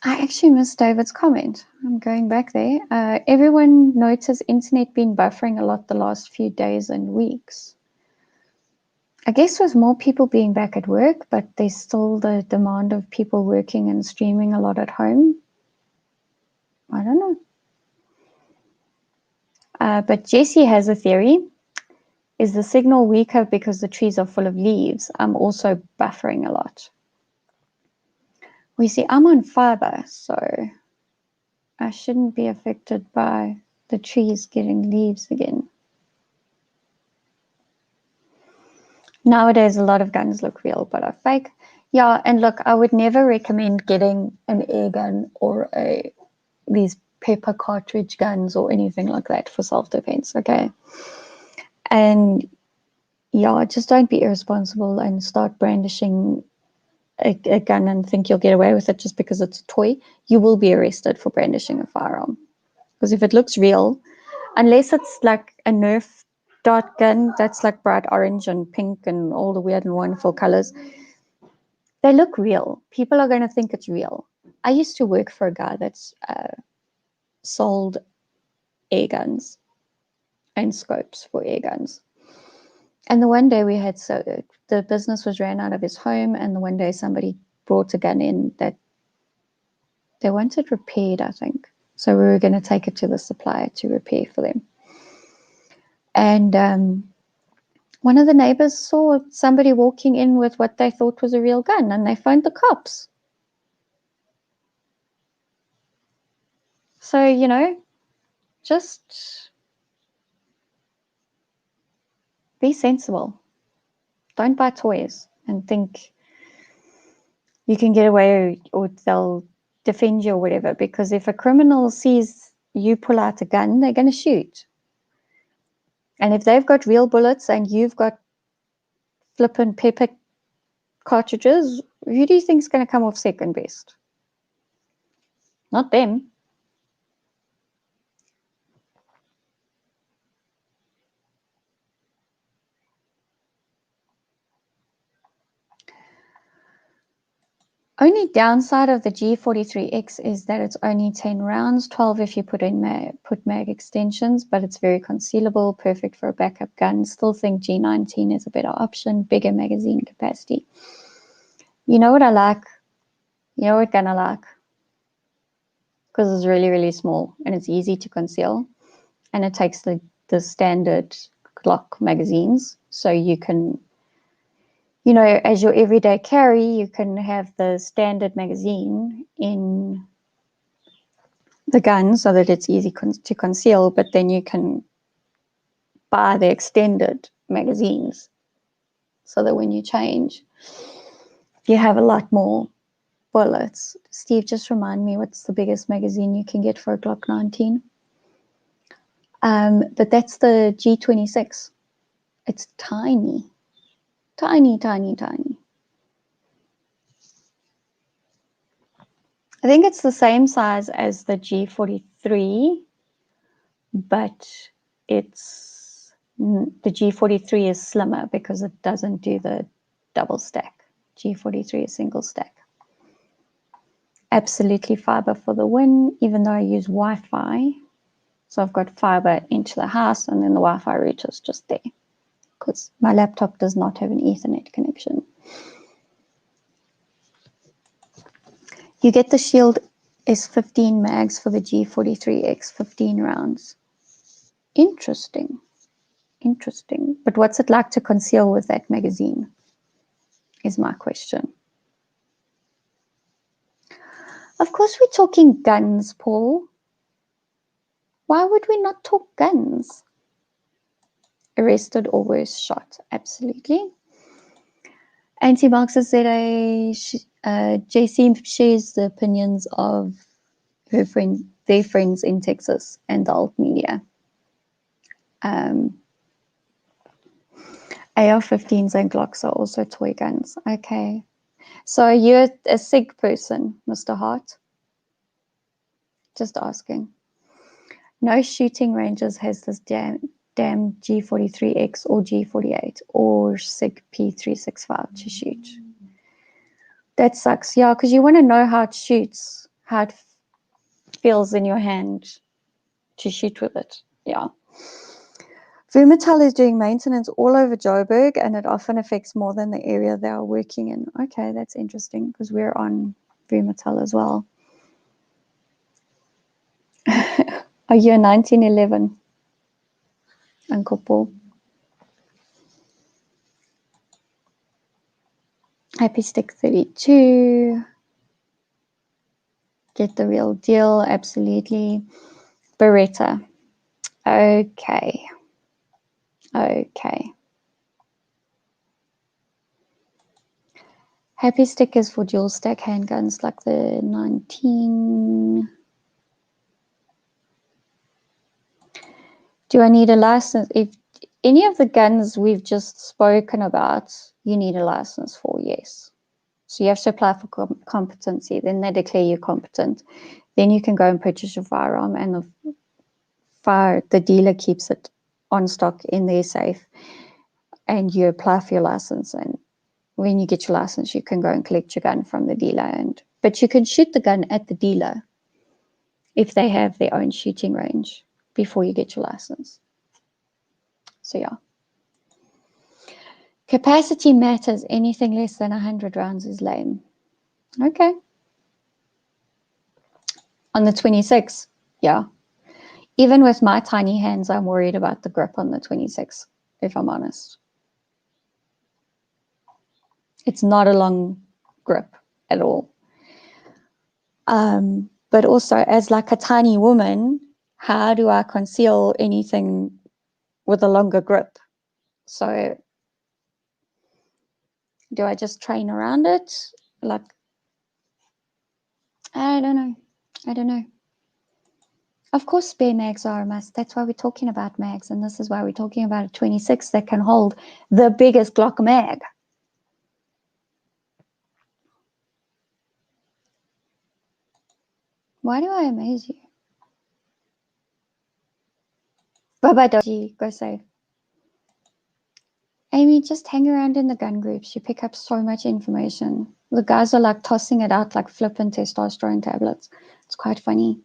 I actually missed David's comment. I'm going back there. Everyone noticed internet been buffering a lot the last few days and weeks. I guess with more people being back at work, but there's still the demand of people working and streaming a lot at home. I don't know. But Jessie has a theory. Is the signal weaker because the trees are full of leaves? I'm also buffering a lot. We see I'm on fiber, so I shouldn't be affected by the trees getting leaves again. Nowadays, a lot of guns look real, but are fake. Yeah, and look, I would never recommend getting an air gun or these pepper cartridge guns or anything like that for self-defense, okay? And yeah, just don't be irresponsible and start brandishing a gun and think you'll get away with it just because it's a toy. You will be arrested for brandishing a firearm. Because if it looks real, unless it's like a Nerf dart gun that's like bright orange and pink and all the weird and wonderful colors, they look real. People are going to think it's real. I used to work for a guy that's sold air guns and scopes for air guns. And the one day we had, so the business was ran out of his home, and the one day somebody brought a gun in that they wanted repaired, I think. So we were going to take it to the supplier to repair for them. And one of the neighbors saw somebody walking in with what they thought was a real gun, and they phoned the cops. So, you know, just be sensible. Don't buy toys and think you can get away or they'll defend you or whatever. Because if a criminal sees you pull out a gun, they're going to shoot. And if they've got real bullets and you've got flippin' pepper cartridges, who do you think is going to come off second best? Not them. Only downside of the G43X is that it's only 10 rounds, 12 if you put mag extensions, but it's very concealable, perfect for a backup gun. Still think G19 is a better option, bigger magazine capacity. You know what I like? You know what gun I like? Because it's really, really small and it's easy to conceal. And it takes the standard Glock magazines, so you can you know, as your everyday carry, you can have the standard magazine in the gun so that it's easy to conceal, but then you can buy the extended magazines so that when you change, you have a lot more bullets. Steve, just remind me, what's the biggest magazine you can get for a Glock 19? But that's the G26. It's tiny, tiny, tiny, tiny. I think it's the same size as the G43, but it's the G43 is slimmer because it doesn't do the double stack. G43 is single stack. Absolutely fiber for the win, even though I use Wi-Fi. So I've got fiber into the house, and then the Wi-Fi router is just there because my laptop does not have an Ethernet connection. You get the Shield S15 mags for the G43X, 15 rounds. Interesting. Interesting. But what's it like to conceal with that magazine is my question. Of course, we're talking guns, Paul. Why would we not talk guns? Arrested or worse, shot. Absolutely. Anti-Marxist JC shares the opinions of their friends in Texas and the alt media. AR-15s and Glocks are also toy guns. Okay. So you're a SIG person, Mr. Hart? Just asking. No shooting ranges has this damn G43X or G48 or SIG P365 to shoot. That sucks. Yeah, because you want to know how it shoots, how it feels in your hand to shoot with it. Yeah. Vumatel is doing maintenance all over Joburg, and it often affects more than the area they are working in. Okay, that's interesting because we're on Vumatel as well. Are you a 1911, Uncle Paul? Happy Stick 32. Get the real deal, absolutely. Beretta. Okay. Okay. Happy Stick is for dual stack handguns like the 19. Do I need a license? If any of the guns we've just spoken about, you need a license for, yes. So you have to apply for competency. Then they declare you competent. Then you can go and purchase your firearm, and the dealer keeps it on stock in their safe. And you apply for your license, and when you get your license, you can go and collect your gun from the dealer. But you can shoot the gun at the dealer if they have their own shooting range before you get your license. So yeah. Capacity matters. Anything less than 100 rounds is lame. Okay. On the 26, yeah. Even with my tiny hands, I'm worried about the grip on the 26, if I'm honest. It's not a long grip at all. But also, as like a tiny woman, how do I conceal anything with a longer grip? So do I just train around it? Like, I don't know. I don't know. Of course, spare mags are a must. That's why we're talking about mags. And this is why we're talking about a 26 that can hold the biggest Glock mag. Why do I amaze you? Bye-bye, Dodgy. Go safe. Amy, just hang around in the gun groups. You pick up so much information. The guys are like tossing it out like flippant testosterone tablets. It's quite funny.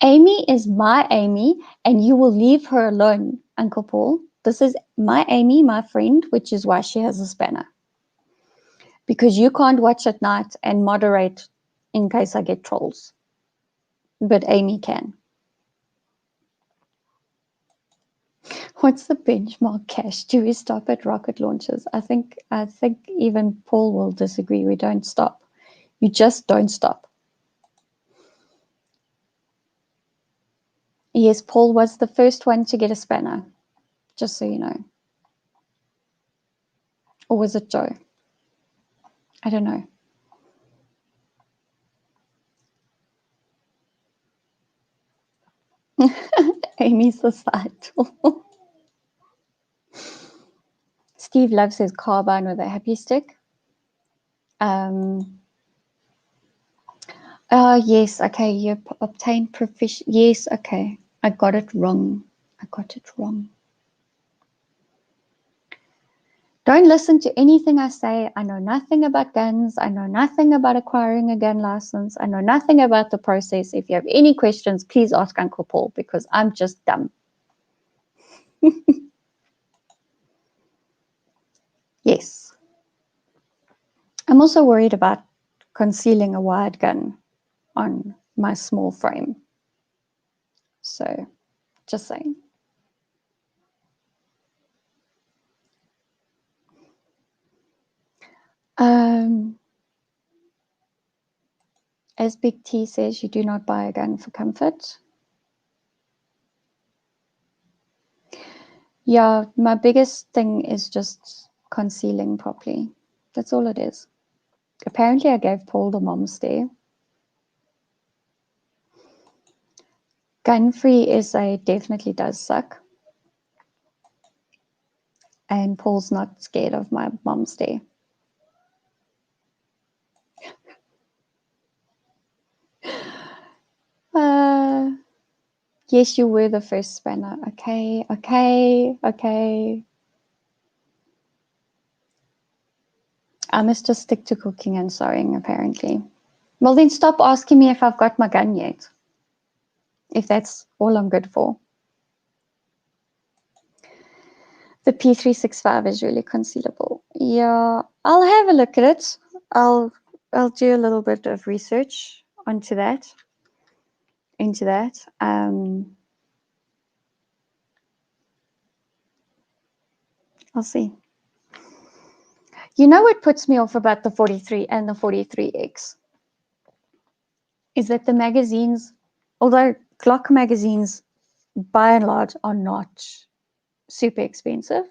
Amy is my Amy, and you will leave her alone, Uncle Paul. This is my Amy, my friend, which is why she has a spanner. Because you can't watch at night and moderate in case I get trolls. But Amy can. What's the benchmark cash? Do we stop at rocket launches? I think even Paul will disagree. We don't stop. You just don't stop. Yes, Paul was the first one to get a spanner, just so you know. Or was it Joe? I don't know. Amy's societal. Steve loves his carbine with a happy stick. Yes, okay, you obtained proficiency. Yes, okay. I got it wrong. Don't listen to anything I say. I know nothing about guns. I know nothing about acquiring a gun license. I know nothing about the process. If you have any questions, please ask Uncle Paul because I'm just dumb. Yes. I'm also worried about concealing a wired gun on my small frame. So, just saying. As Big T says, you do not buy a gun for comfort. Yeah, my biggest thing is just concealing properly. That's all it is. Apparently, I gave Paul the mom stare. Gun-free SA definitely does suck. And Paul's not scared of my mom stare. Yes, you were the first spanner. Okay. I must just stick to cooking and sewing, apparently. Well, then stop asking me if I've got my gun yet. If that's all I'm good for. The P365 is really concealable. Yeah, I'll have a look at it. I'll do a little bit of research into that. I'll see. You know what puts me off about the 43 and the 43X? Is that the magazines, although Glock magazines by and large are not super expensive,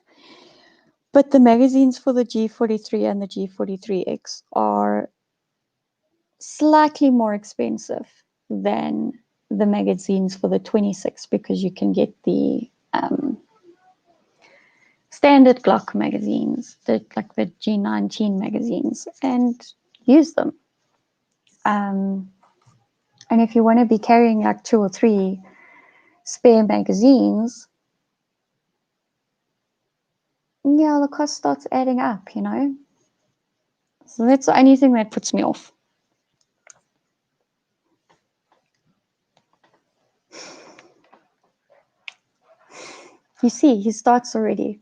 but the magazines for the G43 and the G43X are slightly more expensive than the magazines for the 26 because you can get the standard Glock magazines, like the G19 magazines, and use them. And if you want to be carrying like 2 or 3 spare magazines, yeah, the cost starts adding up, you know. So that's the only thing that puts me off. You see, he starts already.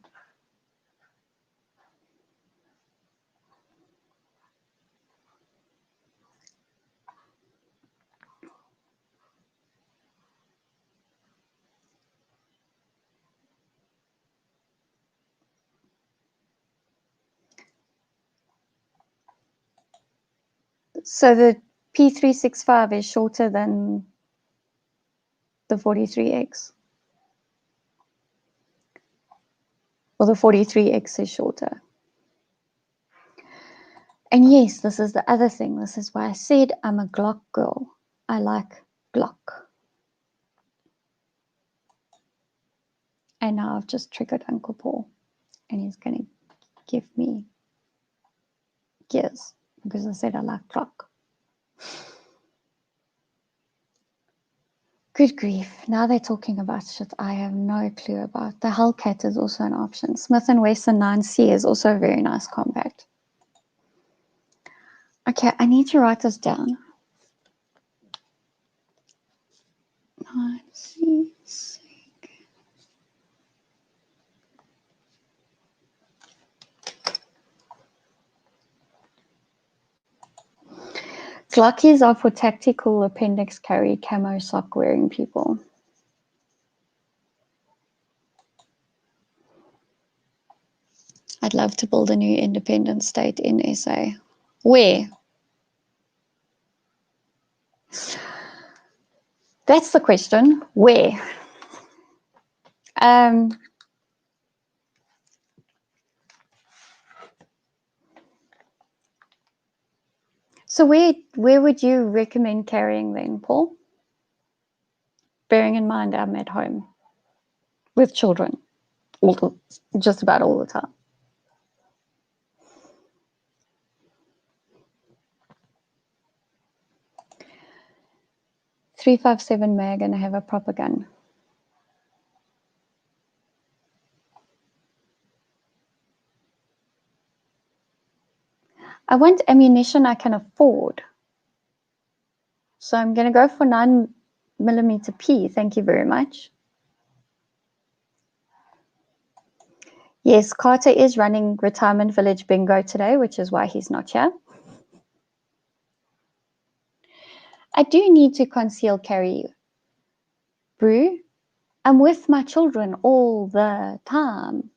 So the P365 is shorter than the 43X. Or the 43X is shorter. And yes, this is the other thing. This is why I said I'm a Glock girl. I like Glock. And now I've just triggered Uncle Paul. And he's going to give me gears because I said I like Glock. Good grief. Now they're talking about shit I have no clue about. The Hellcat is also an option. Smith & Wesson 9C is also a very nice compact. Okay, I need to write this down. 9C. Glockies are for tactical appendix carry camo sock wearing people. I'd love to build a new independent state in SA. Where? That's the question. Where? So where would you recommend carrying then, Paul? Bearing in mind I'm at home with children just about all the time. 357 mag and I have a proper gun. I want ammunition I can afford. So I'm going to go for 9mm P. Thank you very much. Yes, Carter is running Retirement Village Bingo today, which is why he's not here. I do need to conceal carry, Brew. I'm with my children all the time.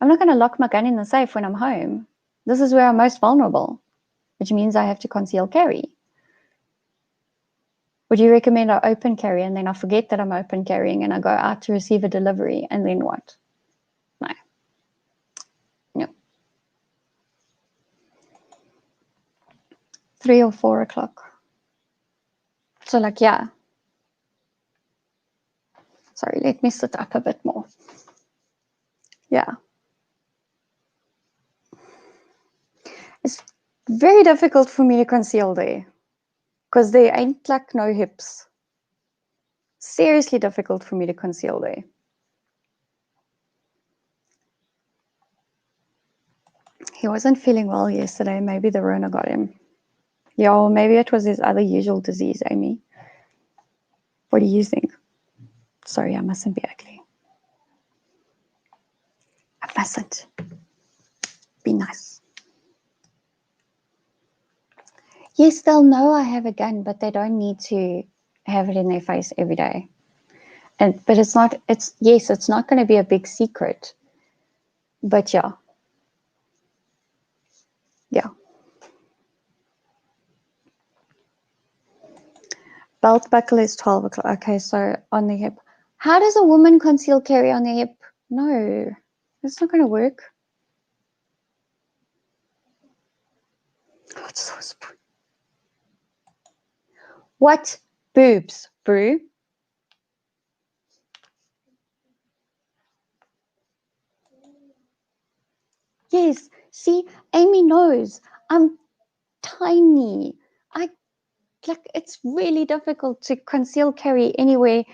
I'm not going to lock my gun in the safe when I'm home. This is where I'm most vulnerable, which means I have to conceal carry. Would you recommend I open carry and then I forget that I'm open carrying and I go out to receive a delivery and then what? No. No. 3 or 4 o'clock. So like, yeah. Sorry, let me sit up a bit more. Yeah. It's very difficult for me to conceal there because there ain't like no hips. Seriously difficult for me to conceal there. He wasn't feeling well yesterday. Maybe the Rona got him. Yeah, or maybe it was his other usual disease, Amy. What do you think? Sorry, I mustn't be ugly. I mustn't. Be nice. Yes, they'll know I have a gun, but they don't need to have it in their face every day. But it's not going to be a big secret. But yeah. Yeah. Belt buckle is 12 o'clock. Okay, so on the hip. How does a woman conceal carry on the hip? No, it's not going to work. Oh, it's so spooky. What? Boobs, Brew? Yes, see, Amy knows. I'm tiny. It's really difficult to conceal carry anywhere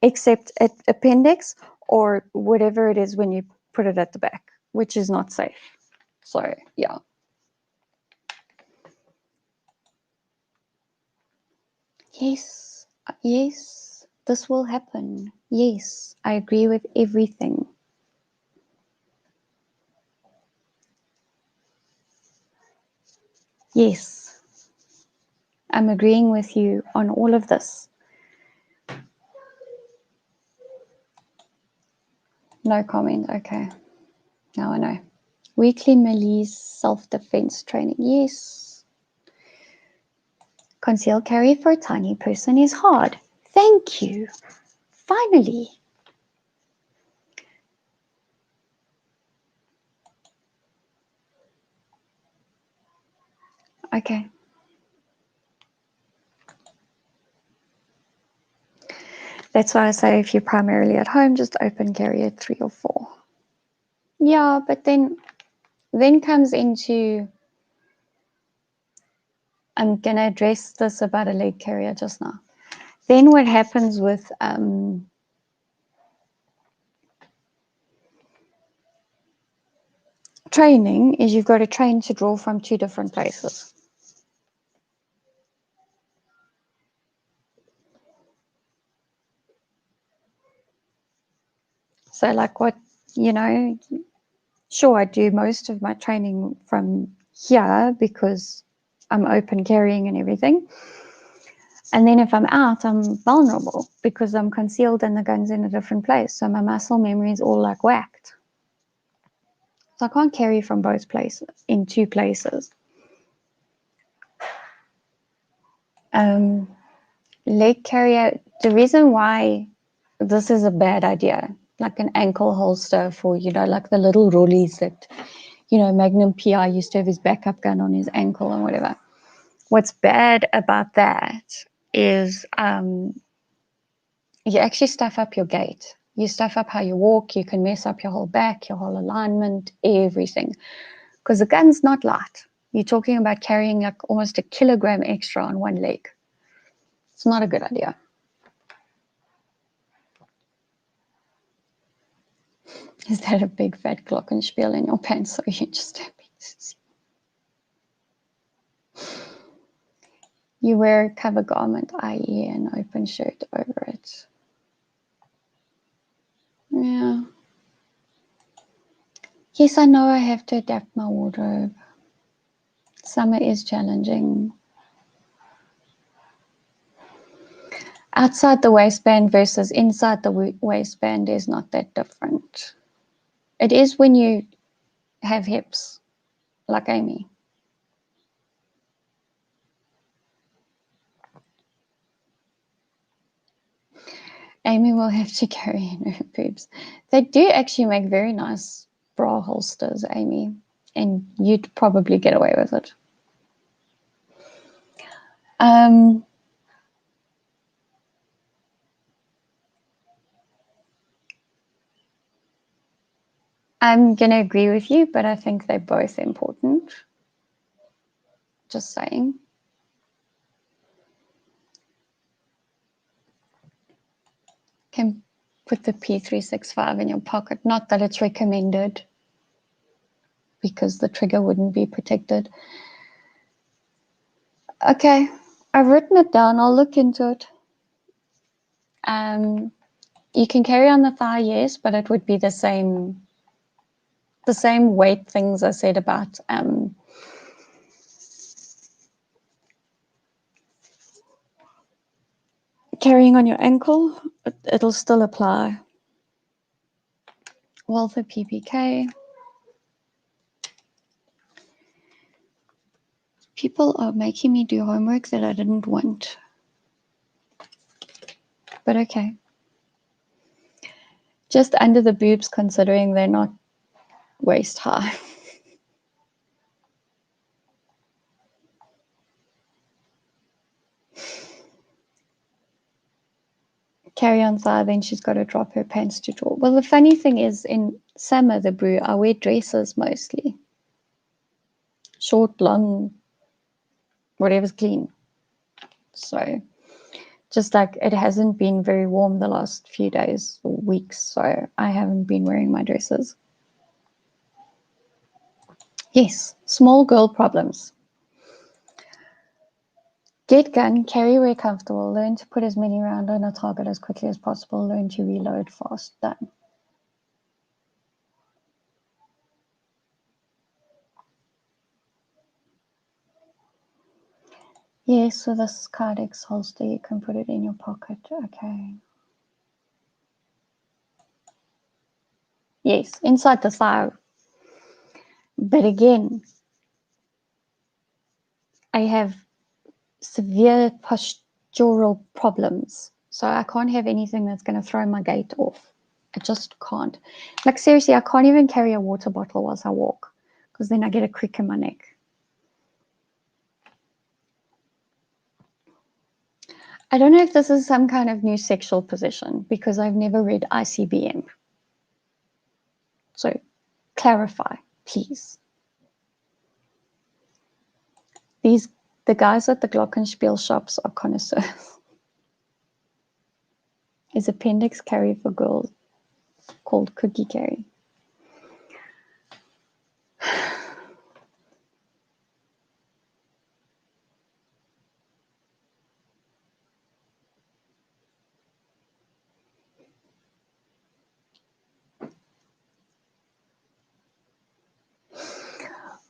except at appendix or whatever it is when you put it at the back, which is not safe. So, yeah. Yes, yes, this will happen. Yes, I agree with everything. Yes, I'm agreeing with you on all of this. No comment, okay. Now I know. Weekly Millie's self-defense training. Yes. Conceal carry for a tiny person is hard. Thank you. Finally. Okay. That's why I say if you're primarily at home, just open carry at 3 or 4. Yeah, but then comes into, I'm going to address this about a leg carrier just now. Then what happens with training is you've got to train to draw from 2 different places. So like what, sure, I do most of my training from here because I'm open carrying and everything. And then if I'm out, I'm vulnerable because I'm concealed and the gun's in a different place. So my muscle memory is all like whacked. So I can't carry from both places, in two places. Leg carrier, the reason why this is a bad idea, like an ankle holster for, like the little rollies that, Magnum PI used to have his backup gun on his ankle and whatever. What's bad about that is you actually stuff up your gait. You stuff up how you walk. You can mess up your whole back, your whole alignment, everything. Because the gun's not light. You're talking about carrying like almost a kilogram extra on one leg. It's not a good idea. Is that a big fat glockenspiel in your pants? So you're just happy to see. You wear a cover garment, i.e. an open shirt over it. Yeah. Yes, I know I have to adapt my wardrobe. Summer is challenging. Outside the waistband versus inside the waistband is not that different. It is when you have hips, like Amy. Amy will have to carry in her boobs. They do actually make very nice bra holsters, Amy, and you'd probably get away with it. I'm going to agree with you, but I think they're both important. Just saying. Can put the P365 in your pocket. Not that it's recommended, because the trigger wouldn't be protected. Okay, I've written it down. I'll look into it. You can carry on the thigh, yes, but it would be the same weight things I said about carrying on your ankle. It'll still apply. Walther PPK. People are making me do homework that I didn't want. But okay. Just under the boobs, considering they're not waist high. Carry on thigh, then she's got to drop her pants to draw. Well, the funny thing is, in summer, the brew, I wear dresses mostly. Short, long, whatever's clean. So just like it hasn't been very warm the last few days or weeks, so I haven't been wearing my dresses. Yes, small girl problems. Get gun, carry where comfortable, learn to put as many rounds on a target as quickly as possible, learn to reload fast. Done. Yes, so this Cardex holster, you can put it in your pocket. Okay. Yes, inside the thigh. But again, I have severe postural problems. So I can't have anything that's going to throw my gait off. I just can't. Like seriously, I can't even carry a water bottle whilst I walk, because then I get a crick in my neck. I don't know if this is some kind of new sexual position, because I've never read ICBM. So clarify, please. The guys at the Glockenspiel shops are connoisseurs. Is appendix carry for girls called cookie carry?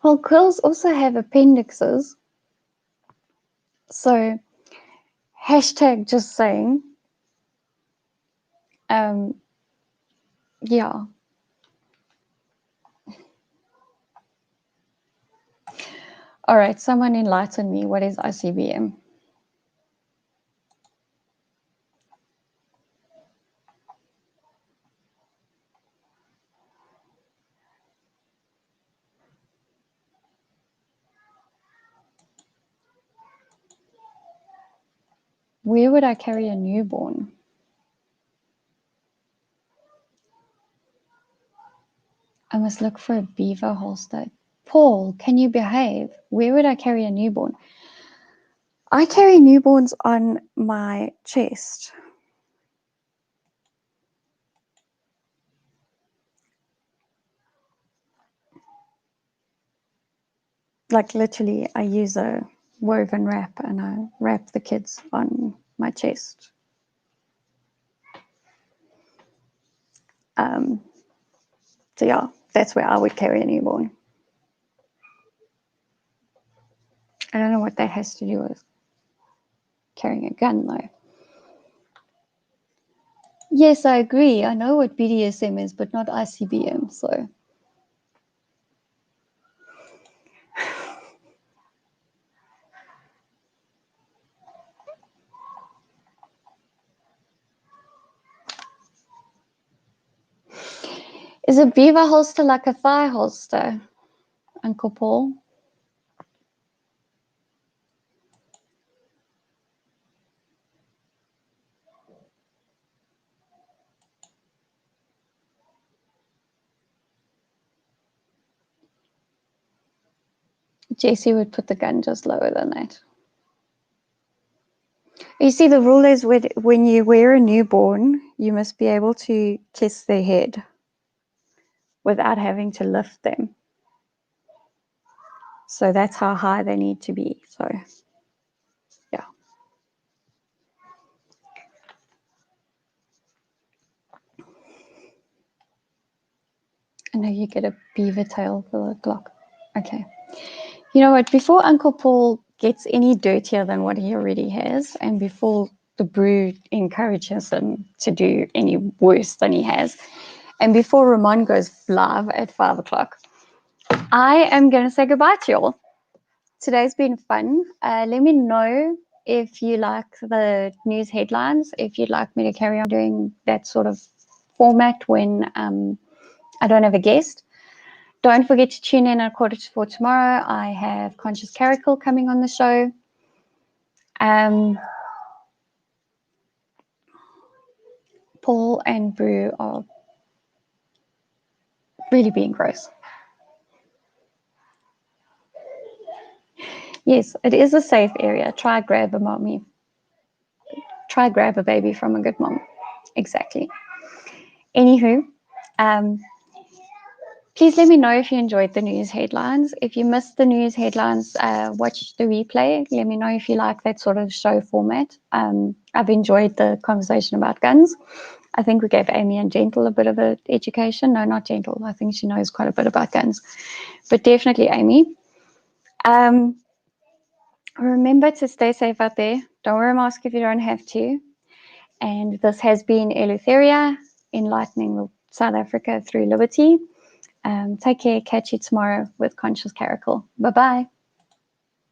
Well, girls also have appendixes. So, hashtag just saying. Yeah. All right, someone enlighten me. What is ICBM? Where would I carry a newborn? I must look for a beaver holster. Paul, can you behave? Where would I carry a newborn? I carry newborns on my chest. Like literally, I use a woven wrap and I wrap the kids on my chest. So yeah, that's where I would carry a newborn. I don't know what that has to do with carrying a gun though. Yes, I agree. I know what BDSM is, but not ICBM. So is a beaver holster like a thigh holster, Uncle Paul? Jesse would put the gun just lower than that. You see, the rule is when you wear a newborn, you must be able to kiss their head without having to lift them. So that's how high they need to be. So, yeah. I know you get a beaver tail for the Glock. Okay. You know what? Before Uncle Paul gets any dirtier than what he already has, and before the brew encourages him to do any worse than he has, and before Ramon goes live at 5 o'clock, I am going to say goodbye to you all. Today's been fun. Let me know if you like the news headlines, if you'd like me to carry on doing that sort of format when I don't have a guest. Don't forget to tune in at 4:45 tomorrow. I have Conscious Caracal coming on the show. Paul and Brew are really being gross. Yes, it is a safe area. Try grab a mommy. Try grab a baby from a good mom. Exactly. Anywho, please let me know if you enjoyed the news headlines. If you missed the news headlines, watch the replay. Let me know if you like that sort of show format. I've enjoyed the conversation about guns. I think we gave Amy and Gentle a bit of an education. No, not Gentle. I think she knows quite a bit about guns. But definitely Amy. Remember to stay safe out there. Don't wear a mask if you don't have to. And this has been Eleutheria, enlightening South Africa through liberty. Take care. Catch you tomorrow with Conscious Caracal. Bye-bye.